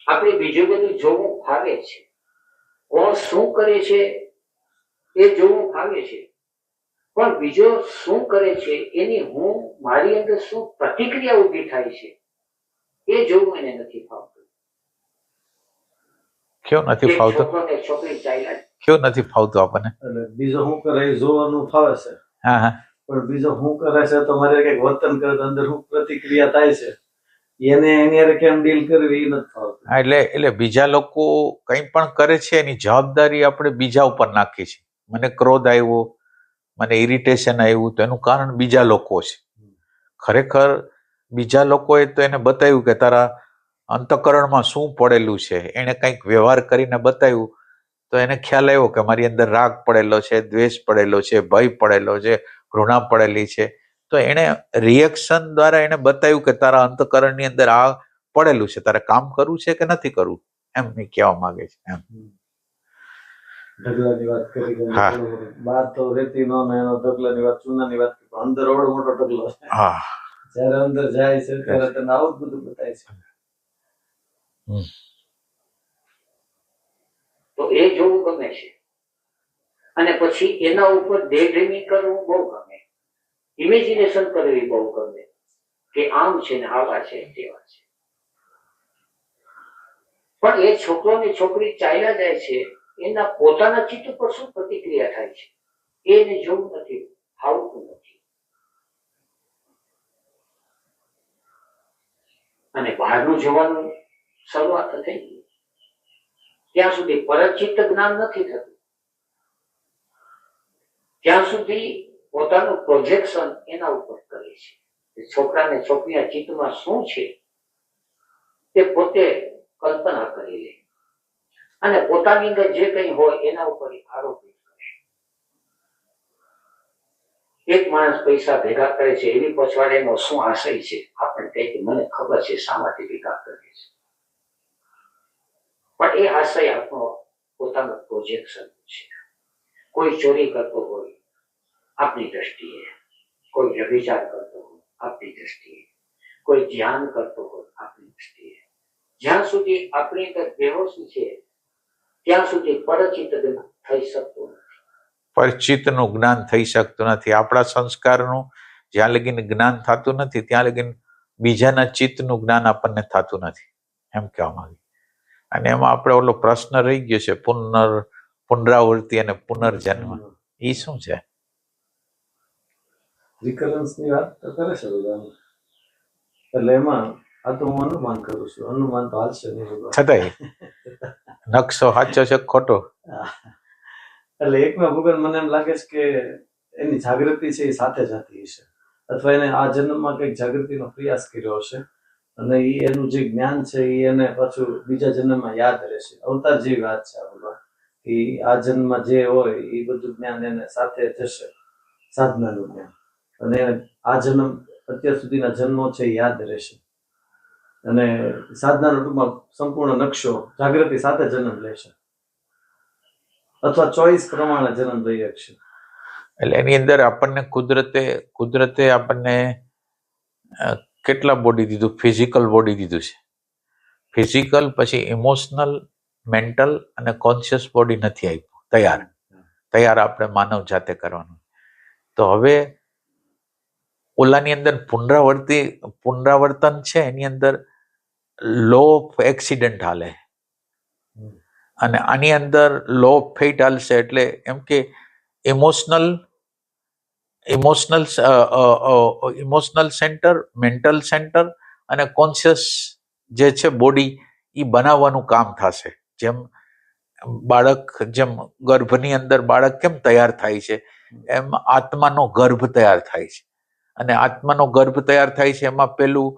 આપણે બીજું બધું જોવું ફાવે છે, કોણ શું કરે છે એ જોવું ફાવે છે, પણ બીજો શું કરે છે એની મારી અંદર શું પ્રતિક્રિયા ઉભી થાય છે એ જોવું એને નથી ફાવતું. કેવું નથી એક ફાવતું? છોકરો ને છોકરી ચાલ્યા, કેવું નથી ફાવતું આપણને? એટલે બીજો શું કરે એ જોવાનું ફાવે છે, હા હા. પણ બીજો શું કરે છે તો મારે કઈક વર્તન કરે તો અંદર શું પ્રતિક્રિયા થાય છે એને એની હારે કેમ ડીલ કરવી એ નથી ફાવતું. હા, એટલે બીજા લોકો કંઈ પણ કરે છે એની જવાબદારી આપણે બીજા ઉપર નાખીએ છીએ. મને ક્રોધ આવ્યો, મને ઇરિટેશન આવ્યું, તો એનું કારણ બીજા લોકો છે. ખરેખર બીજા લોકોએ તો એને બતાવ્યું કે તારા અંતઃકરણમાં શું પડેલું છે. એને કંઈક વ્યવહાર કરીને બતાવ્યું તો એને ખ્યાલ આવ્યો કે મારી અંદર રાગ પડેલો છે, દ્વેષ પડેલો છે, ભય પડેલો છે, ઘૃણા પડેલી છે. તો એને રિએક્શન દ્વારા એને બતાવ્યું કે તારા અંતઃકરણની અંદર આ પડેલું છે, તારે કામ કરવું છે કે નથી કરવું, એમ એ કહેવા માંગે છે. એમ ઢગલાની વાત કરી કે હા. બહાર તો રેતી નો ને એનો ઢગલાની વાત, ચૂનાની વાત કરી, પણ અંદર એવડો મોટો ઢગલો છે. હા. જયારે અંદર જાય છે ત્યારે તને આવું જ બધું બતાય છે. તો એ જોવું ગમે છે. અને પછી એના ઉપર ડે ડ્રીમિંગ કરવું બહુ ગમે, ઇમેજિનેશન કરવી બહુ ગમે કે આમ છે ને આવા છે તેવા છે. પણ એ છોકરો ને છોકરી ચાલ્યા જાય છે, એના પોતાના ચિત્ત ઉપર શું પ્રતિક્રિયા થાય છે એને જોવું નથી ફાવતું નથી. અને બહારનું જોવાનું શરૂઆત થઈ ગઈ ત્યાં સુધી પરચિત્ત જ્ઞાન નથી થતું, ત્યાં સુધી પોતાનું પ્રોજેક્શન એના ઉપર કરે છે. છોકરાને છોકરીના ચિત્તમાં શું છે તે પોતે કલ્પના કરી લે અને પોતાની અંદર જે કંઈ હોય એના ઉપર આરોપિત કરે. એક માણસ પૈસા ભેગા કરે છે, એની પછવાડે એનો શું આશય છે આપણને કહે કે મને ખબર છે શા માટે ભેગા કરે છે, પણ એ આશય આપણો પોતાનો પ્રોજેક્શન છે. કોઈ ચોરી કરતો હોય આપણી દ્રષ્ટિએ, કોઈ વ્યભિચાર કરતો હોય આપણી દ્રષ્ટિએ, કોઈ ધ્યાન કરતો હોય આપણી દ્રષ્ટિએ. જ્યાં સુધી આપણી અંદર બેહોશી છે ત્યાં સુધી પરચિત્ત થઈ શકતું નથી. પરિચિતનું જ્ઞાન થઈ શકતું નથી. આપણા સંસ્કારનું જ્યાં લગીન જ્ઞાન થતું નથી ત્યાં લગીન બીજાના ચિત્તનું જ્ઞાન આપણને થતું નથી, એમ કહેવા માંગે. અને એમાં આપણે ઓલો પ્રશ્ન રહી ગયો છે પુનરાવૃત્તિ અને પુનર્જન્મ. એ શું છે? રિકરન્સ ની વાત તો કરે છે બધા. એટલે એમાં આ તો હું અનુમાન કરું છું, અનુમાન તો હાલશે નહીં. છતાંય નકશો સાચો છે ખોટો? એટલે એકમાં ભૂગોળ મને એમ લાગે છે કે એની જાગૃતિ છે એ સાથે જતી હશે, અથવા એને આ જન્મમાં કંઈક જાગૃતિનો પ્રયાસ કર્યો હશે અને એનું જે જ્ઞાન છે એ એને પાછું બીજા જન્મમાં યાદ રહેશે. અવતાર જેવી વાત છે આ બધા, કે આ જન્મમાં જે હોય એ બધું જ્ઞાન એને સાથે જશે, સાધનાનું જ્ઞાન. અને આ જન્મ અત્યાર સુધીના જન્મો છે એ યાદ રહેશે અને સાધનાનો ટૂંકમાં સંપૂર્ણ નકશો જાગૃતિ સાથે જન્મ લેશે અથવા ચોઈસ પ્રમાણે જન્મ લઈ શકશે. એટલે એની અંદર આપણને કુદરતે આપણને કેટલા બોડી દીધું? ફિઝિકલ બોડી દીધું છે. ફિઝિકલ પછી ઇમોશનલ, મેન્ટલ અને કોન્શિયસ બોડી નથી આપ્યું તૈયાર આપણે માનવ જાતે કરવાનું. તો હવે ઓલાની અંદર પુનરાવર્તન છે, એની અંદર લો ઓફ એક્સિડન્ટ હાલે અને આની અંદર લો ઓફ ફેટ હાલશે. એટલે એમ કે ઇમોશનલ સેન્ટર, મેન્ટલ સેન્ટર અને કોન્શિયસ જે છે બોડી એ બનાવવાનું કામ થશે. જેમ ગર્ભની અંદર બાળક કેમ તૈયાર થાય છે એમ આત્માનો ગર્ભ તૈયાર થાય છે. અને આત્માનો ગર્ભ તૈયાર થાય છે એમાં પેલું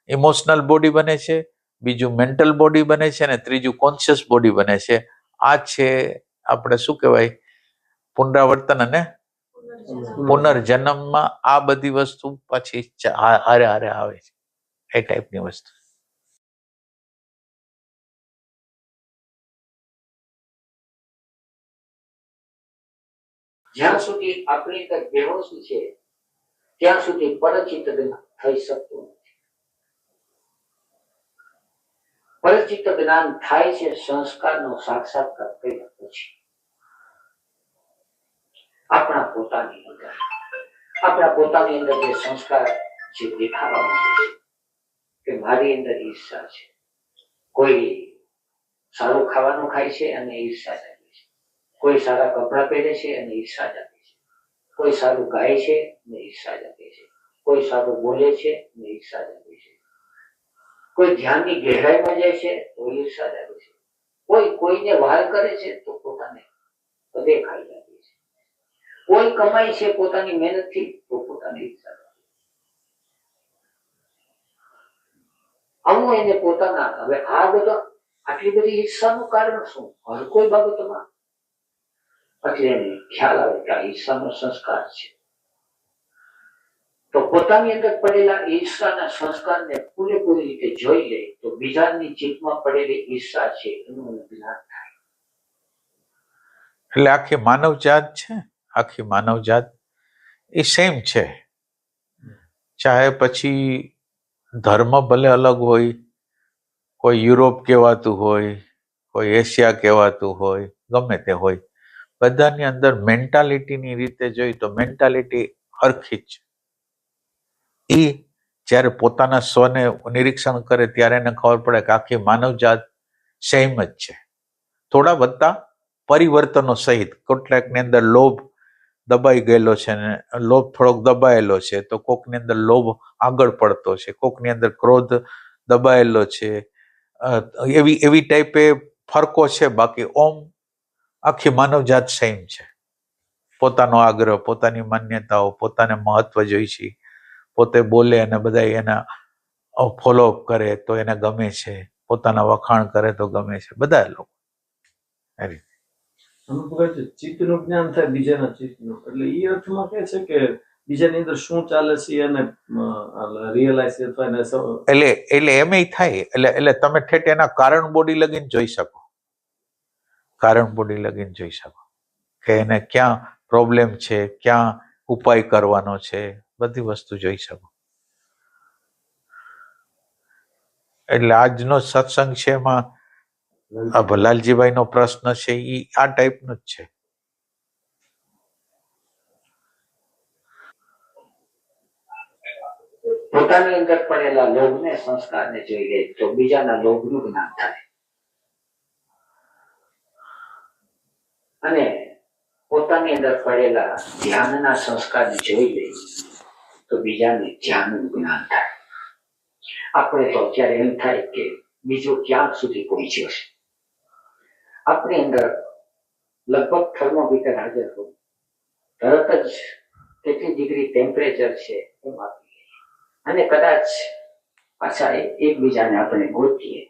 ઇમોશનલ બોડી બને છે, બીજું મેન્ટલ બોડી બને છે અને ત્રીજું કોન્શિયસ બોડી બને છે. આ છે આપણે શું કહેવાય પુનરાવર્તન અને પુનર્જન્મમાં આ બધી વસ્તુ પછી હારે હારે આવે છે, એ ટાઈપની વસ્તુ. જ્યાં સુધી આપણી અંદર બેહોશ છે ત્યાં સુધી પરચિત્ત જ્ઞાન થઈ શકતું નથી. પરચિત્ત જ્ઞાન થાય છે સંસ્કારનો સાક્ષાત્કાર કર્યા પછી. આપણા પોતાની અંદર જે સંસ્કાર જે દેખાવા માંગે છે કે મારી અંદર ઈર્ષા છે, કોઈ સારું ખાવાનું ખાય છે અને ઈર્ષા જાગે છે, કોઈ સારા કપડા પહેરે છે અને ઈર્ષા જાગે છે, કોઈ સારું ગાય છે અને ઈર્ષા જાગે છે, કોઈ સારું બોલે છે અને ઈર્ષા જાગે છે, કોઈ ધ્યાનની ગહેરાઈમાં જાય છે તો ઈર્ષા જાગે છે, કોઈ કોઈને વહાલ કરે છે તો પોતાને દેખાઈ જાગે છે, કોઈ કમાય છે પોતાની મહેનતથી તો પોતાની ઈર્ષા જાગે છે. આવું એને પોતાના હવે આ બધા આટલી બધી ઈર્ષાનું કારણ શું? હર કોઈ બાબતમાં પછી એને ખ્યાલ આવે કે આ ઈર્ષાનો સંસ્કાર છે. તો પોતાની અંદર પડેલા ઈર્ષાના સંસ્કારને પૂરેપૂરી રીતે જોઈ લે તો બીજાની ચિત્તમાં પડેલી ઈર્ષા છે એનું જ્ઞાન થાય. એટલે આખી માનવજાત છે, આખી માનવજાત એ સેમ છે. ચાહે પછી ધર્મ ભલે અલગ હોય, કોઈ યુરોપ કહેવાતું હોય, કોઈ એશિયા કહેવાતું હોય, ગમે તે હોય, બધાની અંદર મેન્ટાલિટીની રીતે જોઈ તો મેન્ટાલિટી હરખી જ છે. એ જ્યારે પોતાના સ્વને નિરીક્ષણ કરે ત્યારે એને ખબર પડે કે આખી માનવજાત સેમ જ છે. થોડા વધતા પરિવર્તનો સહિત. કેટલાકની અંદર લોભ દબાઈ ગયેલો છે ને લોભ થોડોક દબાયેલો છે તો કોકની અંદર લોભ આગળ પડતો છે, કોકની અંદર ક્રોધ દબાયેલો છે, એવી ટાઈપે ફરકો છે. બાકી ઓમ આખી માનવજાત સેમ છે. પોતાનો આગ્રહ, પોતાની માન્યતાઓ, પોતાને મહત્વ જોઈ છે, પોતે બોલે અને બધા એના ફોલોઅપ કરે તો એને ગમે છે, પોતાના વખાણ કરે તો ગમે છે, બધા લોકો એ રીતે. અમુક વખત ચિત્તનું જ્ઞાન થાય બીજાના ચિત્તનું, એટલે એ અર્થમાં કહે છે કે બીજાની અંદર શું ચાલે છે એને રિયલાઇઝ એટલે એમ થાય. એટલે તમે ઠેઠ એના કારણ બોડી લગીને જોઈ શકો, કારણ બોડી લગીને જોઈ શકો કે એને ક્યાં પ્રોબ્લેમ છે, ક્યાં ઉપાય કરવાનો છે, બધી વસ્તુ જોઈ શકો. એટલે આજનો સત્સંગ છે એમાં લાલજીભાઈ નો પ્રશ્ન છે એ આ ટાઈપનો જ છે. પોતાની અંદર પડેલા લોભને સંસ્કારને જોઈ લે તો બીજાના લોભનું જ્ઞાન થાય અને પોતાની અંદર પડેલા ધ્યાનના સંસ્કારને જોઈ લે તો બીજાને ધ્યાનનું જ્ઞાન થાય. આપણે તો અત્યારે એમ થાય કે બીજો ક્યાં સુધી પહોંચ્યો છે. આપણી અંદર લગભગ થર્મોમીટર હાજર હોય, તરત જ કેટલી ડિગ્રી ટેમ્પરેચર છે એમ આપી અને કદાચ પાછા એકબીજાને આપણે ગોતીએ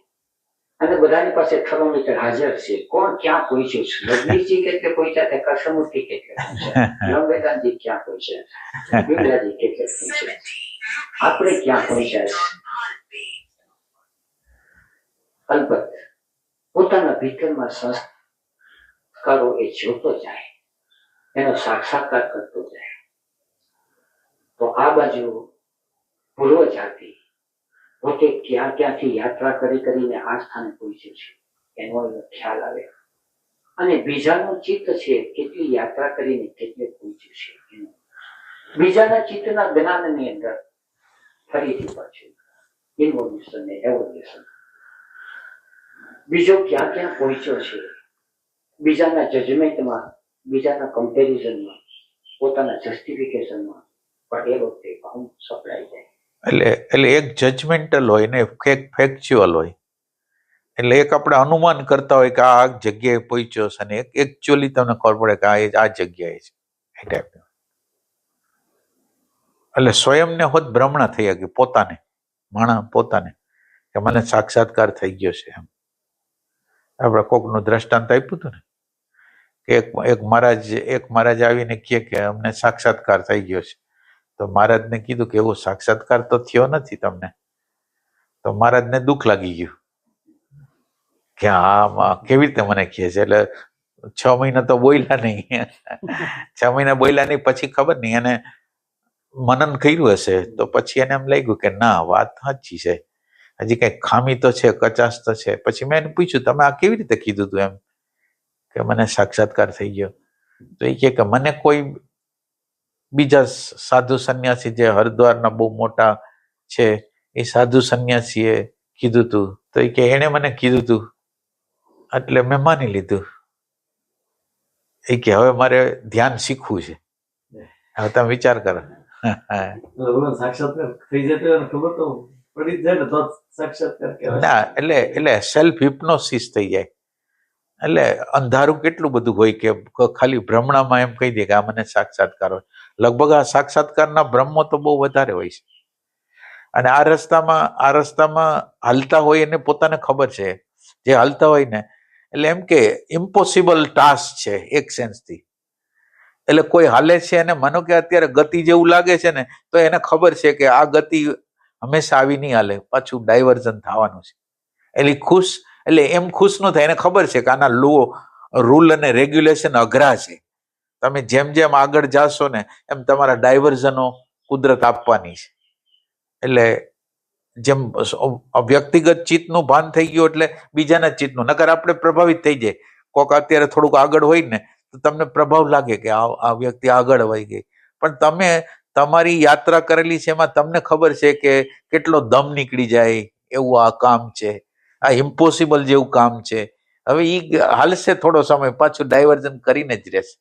અને બધાની પાસે થર્મોમીટર હાજર છે. કોણ ક્યાં પહોંચ્યું છે? રજનીશજી કેટલે પહોંચ્યા છે, કૃષ્ણમૂર્તિ કેટલે પહોંચ્યા, લંબેદાનજી ક્યાં પહોંચ્યા, બિરલાજી કેટલે પહોંચ્યા, આપણે ક્યાં પહોંચ્યા છે? અલબત્ત પોતાના ભીતરમાં સંસ્કારો એ જોતો જાય, એનો સાક્ષાત્કાર કરતો જાય તો આ બાજુ પૂર્વ જાતિ પોતે ક્યાં ક્યાંથી યાત્રા કરીને આ સ્થાને પહોંચ્યું છે એનો ખ્યાલ આવે અને બીજાનું ચિત્ત છે કેટલી યાત્રા કરીને કેટલે પહોંચ્યું છે એનો બીજાના ચિત્તના જ્ઞાનની અંદર ફરીથી પાછું ઇન્વોલ્યુશન ને એવોલ્યુશન. બીજો ક્યાં ક્યાં પહોંચ્યો છે, બીજાના જજમેન્ટમાં, બીજાના કમ્પેરિઝનમાં, પોતાના જસ્ટિફિકેશનમાં, પણ એ વખતે ઘણું સપડાઈ જાય. એટલે એક જજમેન્ટલ હોય ને એક ફેક્ચ્યુઅલ હોય. એટલે એક આપણે અનુમાન કરતા હોય કે આ જગ્યાએ પહોંચ્યો છે અને એકચ્યુઅલી તમને ખબર પડે કે આ જગ્યાએ છે, એ ટાઈપનું. એટલે સ્વયંને હોત ભ્રમણા થઈ ગયા પોતાને, માણસ પોતાને કે મને સાક્ષાત્કાર થઈ ગયો છે એમ. આપણે કોકનું દ્રષ્ટાંત આપ્યું હતું ને કે એક મહારાજ આવીને કહે કે અમને સાક્ષાત્કાર થઈ ગયો છે. તો મહારાજને કીધું કે એવો સાક્ષાત્કાર તો થયો નથી તમને. તો મહારાજને દુઃખ લાગી ગયું કે આમાં કેવી રીતે મને કહે છે. એટલે 6 મહિના તો બોલ્યા નહીં. 6 મહિના બોલ્યા નહીં, પછી ખબર નહીં એને મનન કર્યું હશે તો પછી એને એમ લાગ્યું કે ના, વાત સાચી છે, હજી કઈ ખામી તો છે, કચાશ તો છે. પછી મેં એને પૂછ્યું તમે આ કેવી રીતે કીધું તું એમ કે મને સાક્ષાત્કાર થઈ ગયો. તો એ કે મને કોઈ બીજા સાધુ સંન્યાસી જે હરિદ્વારના બહુ મોટા છે એ સાધુ સંન્યાસીએ કીધું તું. તો એ કે એને મને કીધું તું એટલે મેં માની લીધું. એ કે હવે મારે ધ્યાન શીખવું છે. હવે તમે વિચાર કરો. ભગવાન સાક્ષાત્કાર થઈ જતો હોય ને ખબર તો પડી જ જાય ને તો જ સાક્ષાત્કાર કહેવાય. ના એટલે સેલ્ફ હિપ્નોસિસ થઈ જાય. એટલે અંધારું કેટલું બધું હોય કે ખાલી ભ્રમણામાં એમ કહી દે કે આ મને સાક્ષાત્કાર હોય. લગભગ આ સાક્ષાત્કારના બ્રહ્મો તો બહુ વધારે હોય છે. અને આ રસ્તામાં હાલતા હોય એને પોતાને ખબર છે, જે હાલતા હોય ને એટલે એમ કે ઇમ્પોસિબલ ટાસ્ક છે એક સેન્સથી. એટલે કોઈ હાલે છે અને માનો કે અત્યારે ગતિ જેવું લાગે છે ને તો એને ખબર છે કે આ ગતિ હંમેશા આવી નહીં હાલે, પાછું ડાયવર્ઝન થવાનું છે. એટલે એમ ખુશ ન થાય. એને ખબર છે કે આના રૂલ અને રેગ્યુલેશન અઘરા છે. તમે જેમ જેમ આગળ જાશો ને એમ તમારા ડાયવર્ઝનો કુદરત આપવાની છે. એટલે જેમ વ્યક્તિગત ચિત્તનું ભાન થઈ ગયું એટલે બીજાના ચિત્તનું, નકર આપણે પ્રભાવિત થઈ જાય. કોક અત્યારે થોડુંક આગળ હોય ને તો તમને પ્રભાવ લાગે કે આ વ્યક્તિ આગળ વહી ગઈ, પણ તમે તમારી યાત્રા કરેલી છે એમાં તમને ખબર છે કે કેટલો દમ નીકળી જાય એવું આ કામ છે, આ ઇમ્પોસિબલ જેવું કામ છે. હવે એ હાલશે થોડો સમય, પાછું ડાયવર્ઝન કરીને જ રહેશે.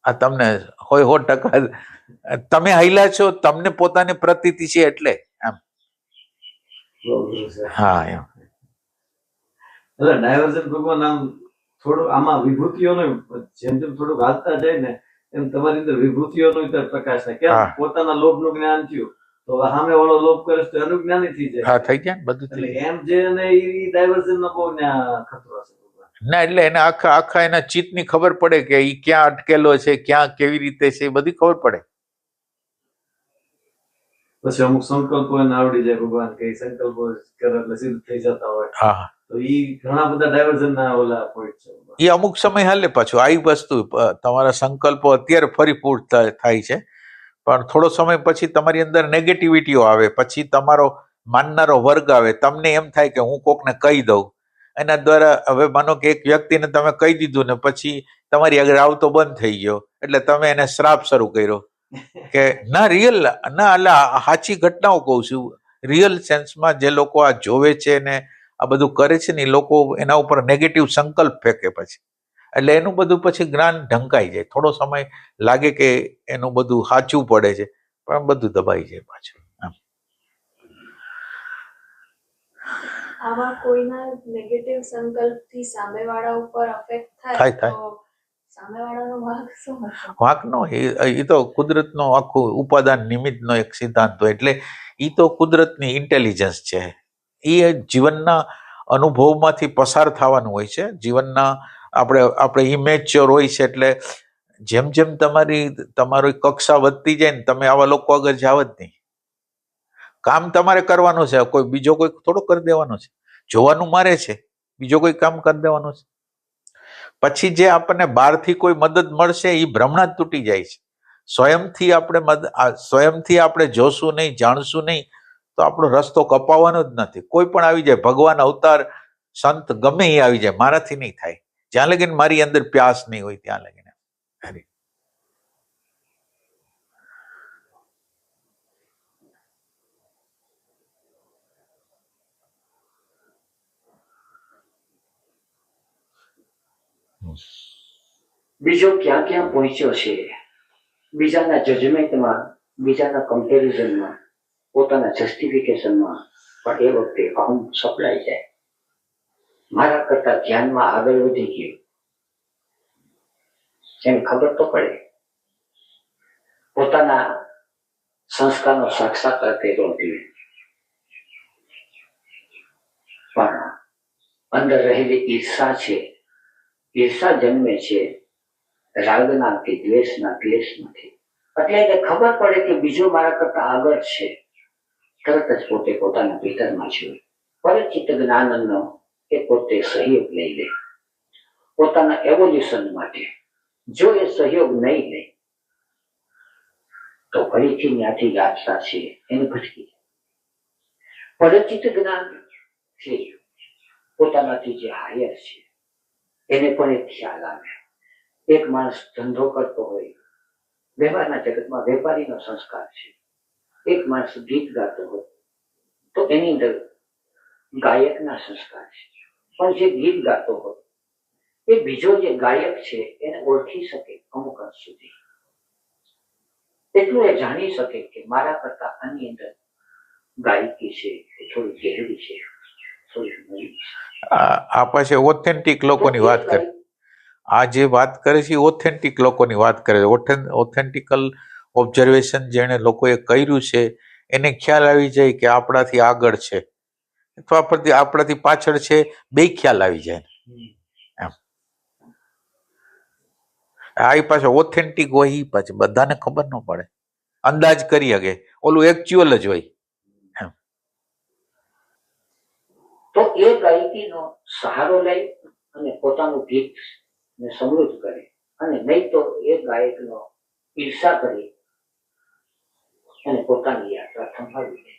આ તમને 100% તમે હાલ્યા છો, તમને પોતાને પ્રતીતિ છે એટલે એમ. હા એમ. એટલે ડાયવર્ઝન ભગવાન આમ થોડું આમાં વિભૂતિઓનો જેમ જેમ થોડુંક હાલતા જાય ને એમ તમારી અંદર વિભૂતિઓનો પ્રકાશ થાય. કેમ પોતાના લોભનું જ્ઞાન થયું તો સામે વાળો લોભ કરે તો અનુજ્ઞાની થઈ જાય. હા થઈ જાય બધું. એટલે એમ જે ને એ ડાયવર્ઝન નો બહુ ખતરો છે. ના એટલે એને આખા એના ચિત્તની ખબર પડે કે એ ક્યાં અટકેલો છે, ક્યાં કેવી રીતે છે, એ બધી ખબર પડે. પછી અમુક સંકલ્પો એને આવડી જાય. ભગવાન કઈ સંકલ્પો કરે એટલે સિદ્ધ થઈ જતા હોય. હા તો ઈ ઘણા બધા ડાયવર્ઝન ના ઓલા પોઈન્ટ છે. એ અમુક સમય હાલે. પાછું આવી વસ્તુ તમારા સંકલ્પો અત્યારે ફરી પૂર્ણ થાય છે, પણ થોડો સમય પછી તમારી અંદર નેગેટિવિટીઓ આવે, પછી તમારો માનનારો વર્ગ આવે. તમને એમ થાય કે હું કોકને કહી દઉં. એના દ્વારા હવે માનો કે એક વ્યક્તિને તમે કહી દીધું ને પછી તમારી આગળ આવતો બંધ થઈ ગયો એટલે તમે એને શ્રાપ શરૂ કર્યો કે ના રિયલ ના. એટલે સાચી ઘટનાઓ કહું છું. રિયલ સેન્સમાં જે લોકો આ જોવે છે ને આ બધું કરે છે ને એ લોકો એના ઉપર નેગેટિવ સંકલ્પ ફેંકે પછી, એટલે એનું બધું પછી જ્ઞાન ઢંકાઈ જાય. થોડો સમય લાગે કે એનું બધું સાચું પડે છે, પણ બધું દબાઈ જાય પાછું. આવા કોઈના નેગેટિવ સંકલ્પથી સામેવાળા ઉપર અફેક્ટ થાય. તો સામેવાળાનો વાંક શું હશે? વાંક નો, એ તો કુદરતનો આખું ઉપાદાન નિમિત્તનો એક સિદ્ધાંત હોય. એટલે એ તો કુદરતની ઇન્ટેલિજન્સ છે. એ જીવનના અનુભવમાંથી પસાર થવાનું હોય છે. જીવનના આપણે ઇમેચ્યોર હોય છે એટલે જેમ જેમ તમારી કક્ષા વધતી જાય ને તમે આવા લોકો આગળ જાવ જ નહીં. કામ તમારે કરવાનું છે, કોઈ બીજો કોઈ થોડો કરી દેવાનો છે. જોવાનું મારે છે, બીજો કોઈ કામ કરી દેવાનું છે. પછી જે આપણને બહારથી કોઈ મદદ મળશે એ ભ્રમણા જ તૂટી જાય છે. સ્વયંથી આપણે જોશું નહીં, જાણશું નહીં તો આપણો રસ્તો કપાવવાનો જ નથી. કોઈ પણ આવી જાય, ભગવાન, અવતાર, સંત ગમે એ આવી જાય, મારાથી નહીં થાય. જ્યાં લગીને મારી અંદર પ્યાસ નહીં હોય ત્યાં લગીને. બીજો ક્યાં ક્યાં પહોંચ્યો છે, બીજાના જજમેન્ટમાં, બીજાના કમ્પેરિઝનમાં, પોતાના જસ્ટિફિકેશનમાં, પણ એ વખતે અહમ સપડાઈ જાય. મારા કરતા ધ્યાનમાં આગળ વધી ગયું એને ખબર તો પડે. પોતાના સંસ્કારનો સાક્ષાત્કાર કર્યો નથી, પણ અંદર રહેલી ઈર્ષા છે, ઈર્ષા જન્મે છે રાગના કે દ્વેષના ક્લેશમાંથી. એટલે એને ખબર પડે કે બીજો મારા કરતા આગળ છે, તરત જ પોતે પોતાના ભીતરમાં જોયું. પરિચિત જ્ઞાનનો એ પોતે સહયોગ લઈ લે પોતાના એવોલ્યુશન માટે. જો એ સહયોગ નહીં લે તો ફરીથી ત્યાંથી યાત્રા છે એને ભટકી જાય. પરિચિત જ્ઞાન છે પોતાનાથી જે હાયર છે એને પણ એક ખ્યાલ આવે. એક માણસ ધંધો કરતો હોય, વ્યવહારના જગતમાં વેપારીનો સંસ્કાર છે. એક માણસ ગીત ગાતો હોય તો એની અંદર ગાયકના સંસ્કાર છે. પણ જે ગીત ગાતો હોય એ બીજો જે ગાયક છે એને ઓળખી શકે અમુક અંશ સુધી. એટલું એ જાણી શકે કે મારા કરતા આની અંદર ગાયકી છે એ થોડી ગહેરી છે, થોડી નવી છે. આ પાસે ઓથેન્ટિક લોકોની વાત કરે. આ જે વાત કરે છે એ ઓથેન્ટિક લોકોની વાત કરે છે. ઓથેન્ટિકલ ઓબ્ઝર્વેશન જેણે લોકોએ કર્યું છે એને ખ્યાલ આવી જાય કે આપણાથી આગળ છે અથવા આપણાથી પાછળ છે, બે ખ્યાલ આવી જાય એમ. આ પાસે ઓથેન્ટિક હોય એ પાછું બધાને ખબર ન પડે, અંદાજ કરી શકે. ઓલું એકચ્યુઅલ જ હોય એમ. તો એ ગાયકીનો સહારો લઈ અને પોતાનું ગીત ને સમૃદ્ધ કરે, અને નહીં તો એ ગાયકનો ઈર્ષા કરી અને પોતાની યાત્રા સંભાળી દે.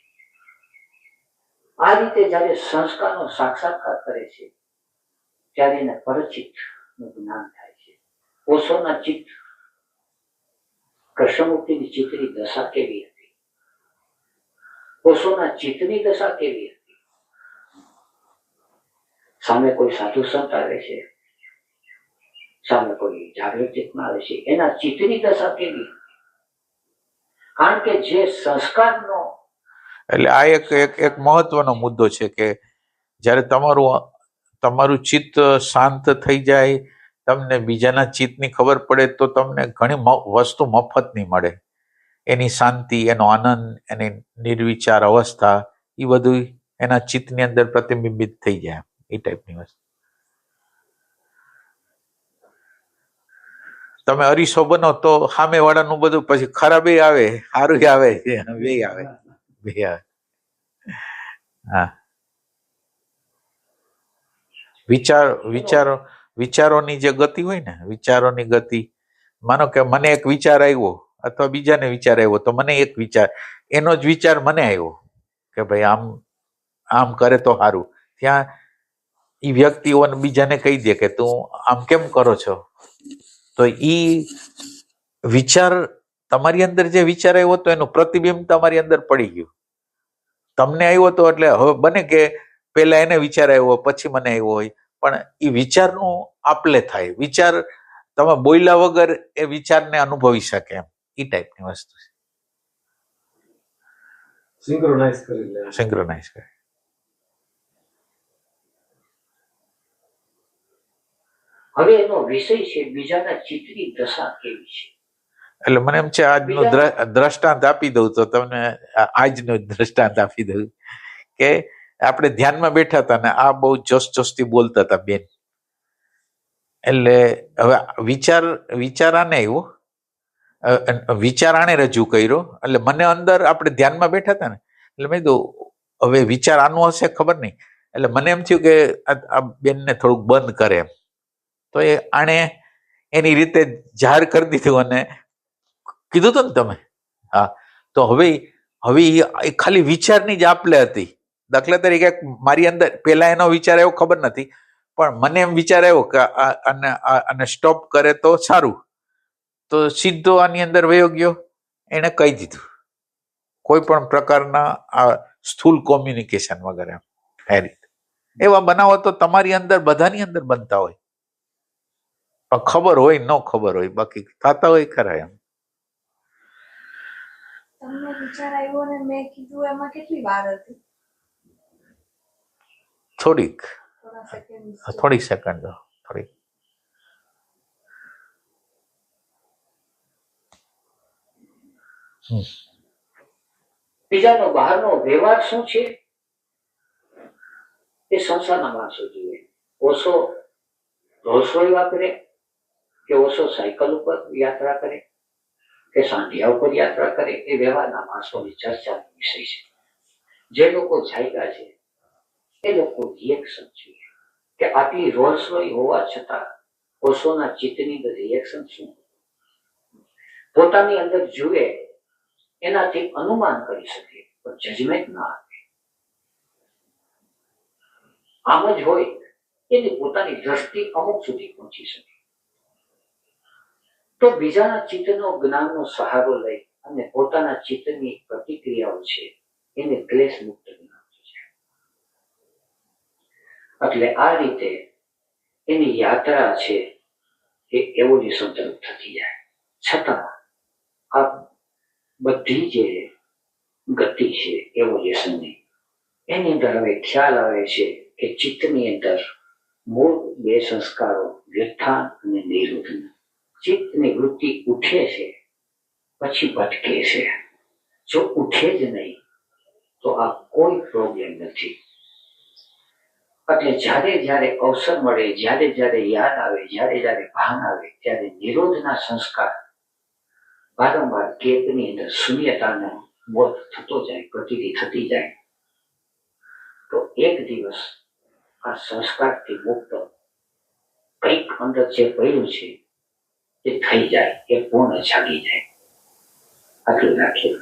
આ રીતે જયારે સંસ્કારનો સાક્ષાત્કાર કરે છે ત્યારે એને પરિચિત નું જ્ઞાન થાય છે. ઓશોના ચિત્ત, કૃષ્ણમૂર્તિની ચિત્તની દશા કેવી હતી, ઓશોના ચિત્તની દશા કેવી હતી. સામે કોઈ સાધુ સંત આવે છે, સામે કોઈ જાગૃત ચેતના આવે છે, એના ચિત્તની દશા કેવી હતી. કારણ કે જે સંસ્કારનો એટલે આ એક મહત્વનો મુદ્દો છે કે જ્યારે તમારું ચિત્ત શાંત થઈ જાય, તમને બીજાના ચિત્તની ખબર પડે તો તમને ઘણી વસ્તુ મફત નહીં મળે. એની શાંતિ, એનો આનંદ, એની નિર્વિચાર અવસ્થા, એ બધું એના ચિત્તની અંદર પ્રતિબિંબિત થઈ જાય, એ ટાઈપની વસ્તુ. તમે અરીસો બનો તો સામે વાળાનું બધું પછી ખરાબ આવે, સારું આવે, બે આવે. હા, વિચારોની જે ગતિ હોય ને, વિચારોની ગતિ. માનો કે મને એક વિચાર આવ્યો અથવા બીજાને વિચાર આવ્યો તો મને એક વિચાર, એનો જ વિચાર મને આવ્યો કે ભાઈ આમ કરે તો સારું. ત્યાં એ વ્યક્તિઓને બીજાને કહી દે કે તું આમ કેમ કરો છો, તો ઈ વિચાર તમારી અંદર જે વિચાર આવ્યો તો એનું પ્રતિબિંબ તમારી અંદર પડી ગયું. તમને આવ્યો તો એટલે હવે બને કે પેલા એને વિચાર આવ્યો પછી મને આવ્યો હોય, પણ એ વિચારનું આપલે થાય. વિચાર તમે બોલ્યા વગર એ વિચારને અનુભવી શકે એમ, એ ટાઈપની વસ્તુ છે. સિંક્રોનાઇઝ કરી લે. સિંક્રોનાઇઝ કરે. હવે એનો વિષય છે બીજાના ચિત્તની દશા કેવી છે. એટલે મને એમ છે આજનું દ્રષ્ટાંત આપી દઉં તો તમને આજનું દ્રષ્ટાંત આપી દઉં કે આપણે ધ્યાનમાં બેઠા હતા ને આ બહુ જોશથી બોલતા હતા બેન. એટલે હવે વિચારાને આવ્યો, વિચારાને રજૂ કર્યો. એટલે મને અંદર આપણે ધ્યાનમાં બેઠા હતા ને એટલે મેં કીધું હવે વિચાર આનું હશે ખબર નહીં. એટલે મને એમ થયું કે આ બેનને થોડુંક બંધ કરે એમ. તો આણે એની રીતે જાહેર કરી દીધું અને કીધું હતું ને તમે. હા, તો હવે એ ખાલી વિચારની જ આપલે હતી. દાખલા તરીકે મારી અંદર પેલા એનો વિચાર આવ્યો ખબર નથી, પણ મને એમ વિચાર આવ્યો કે આને સ્ટોપ કરે તો સારું, તો સીધો આની અંદર વયો ગયો, એને કહી દીધું. કોઈ પણ પ્રકારના આ સ્થૂલ કોમ્યુનિકેશન વગેરે એ રીતે એવા બનાવો તો તમારી અંદર બધાની અંદર બનતા હોય, પણ ખબર હોય ન ખબર હોય, બાકી થતા હોય ખરા એમ. તમને વિચાર આવ્યો ને મેં કીધું એમાં કેટલી વાર હતી? થોડીક સેકન્ડ. બીજાનો બહારનો વ્યવહાર શું છે એ સંસારના માણસો જોઈએ. ઓછો રસોઈ વાપરે, કે ઓછો સાયકલ ઉપર યાત્રા કરે કે સાંઢિયા ઉપર યાત્રા કરે એ વ્યવહારના માણસોની ચર્ચાનો વિષય છે. જે લોકો જાગ્યા છે એ લોકો રિએક્શન જોઈએ કે આટલી રોલ્સ રોય હોવા છતાં ઓશોના ચિત્તની અંદર રિએક્શન શું, પોતાની અંદર જુએ એનાથી અનુમાન કરી શકે પણ જજમેન્ટ ના આપે. આમ જ હોય એની પોતાની દ્રષ્ટિ અમુક સુધી પહોંચી શકે તો બીજાના ચિત્તનો જ્ઞાનનો સહારો લઈ અને પોતાના ચિત્તની પ્રતિક્રિયાઓ છે એને ક્લેશ મુક્ત બનાવે છે. એટલે આ રીતે એની યાત્રા છે એ એવોલ્યુશન તરફ થતી જાય. છતાં આ બધી જે ગતિ છે એવોલ્યુશનની એની અંદર હવે ખ્યાલ આવે છે કે ચિત્તની અંદર મૂળ બે સંસ્કારો વ્યુત્થાન અને નિરોધ. ચિત્તની વૃત્તિ ઉઠે છે પછી ભટકે છે. જો ઉઠે જ નહીં તો આ કોઈ પ્રોબ્લેમ નથી. એટલે જ્યારે જ્યારે અવસર મળે, જ્યારે જ્યારે યાદ આવે, જ્યારે જ્યારે ભાન આવે ત્યારે નિરોધના સંસ્કાર વારંવાર કેતની અંદર શૂન્યતાનો બોધ થતો જાય, પ્રતીતિ થતી જાય તો એક દિવસ આ સંસ્કારથી મુક્ત કંઈક અંદર જે પડ્યું છે એ થઈ જાય, એ પૂર્ણ જાગી જાય. આટલું રાખીએ.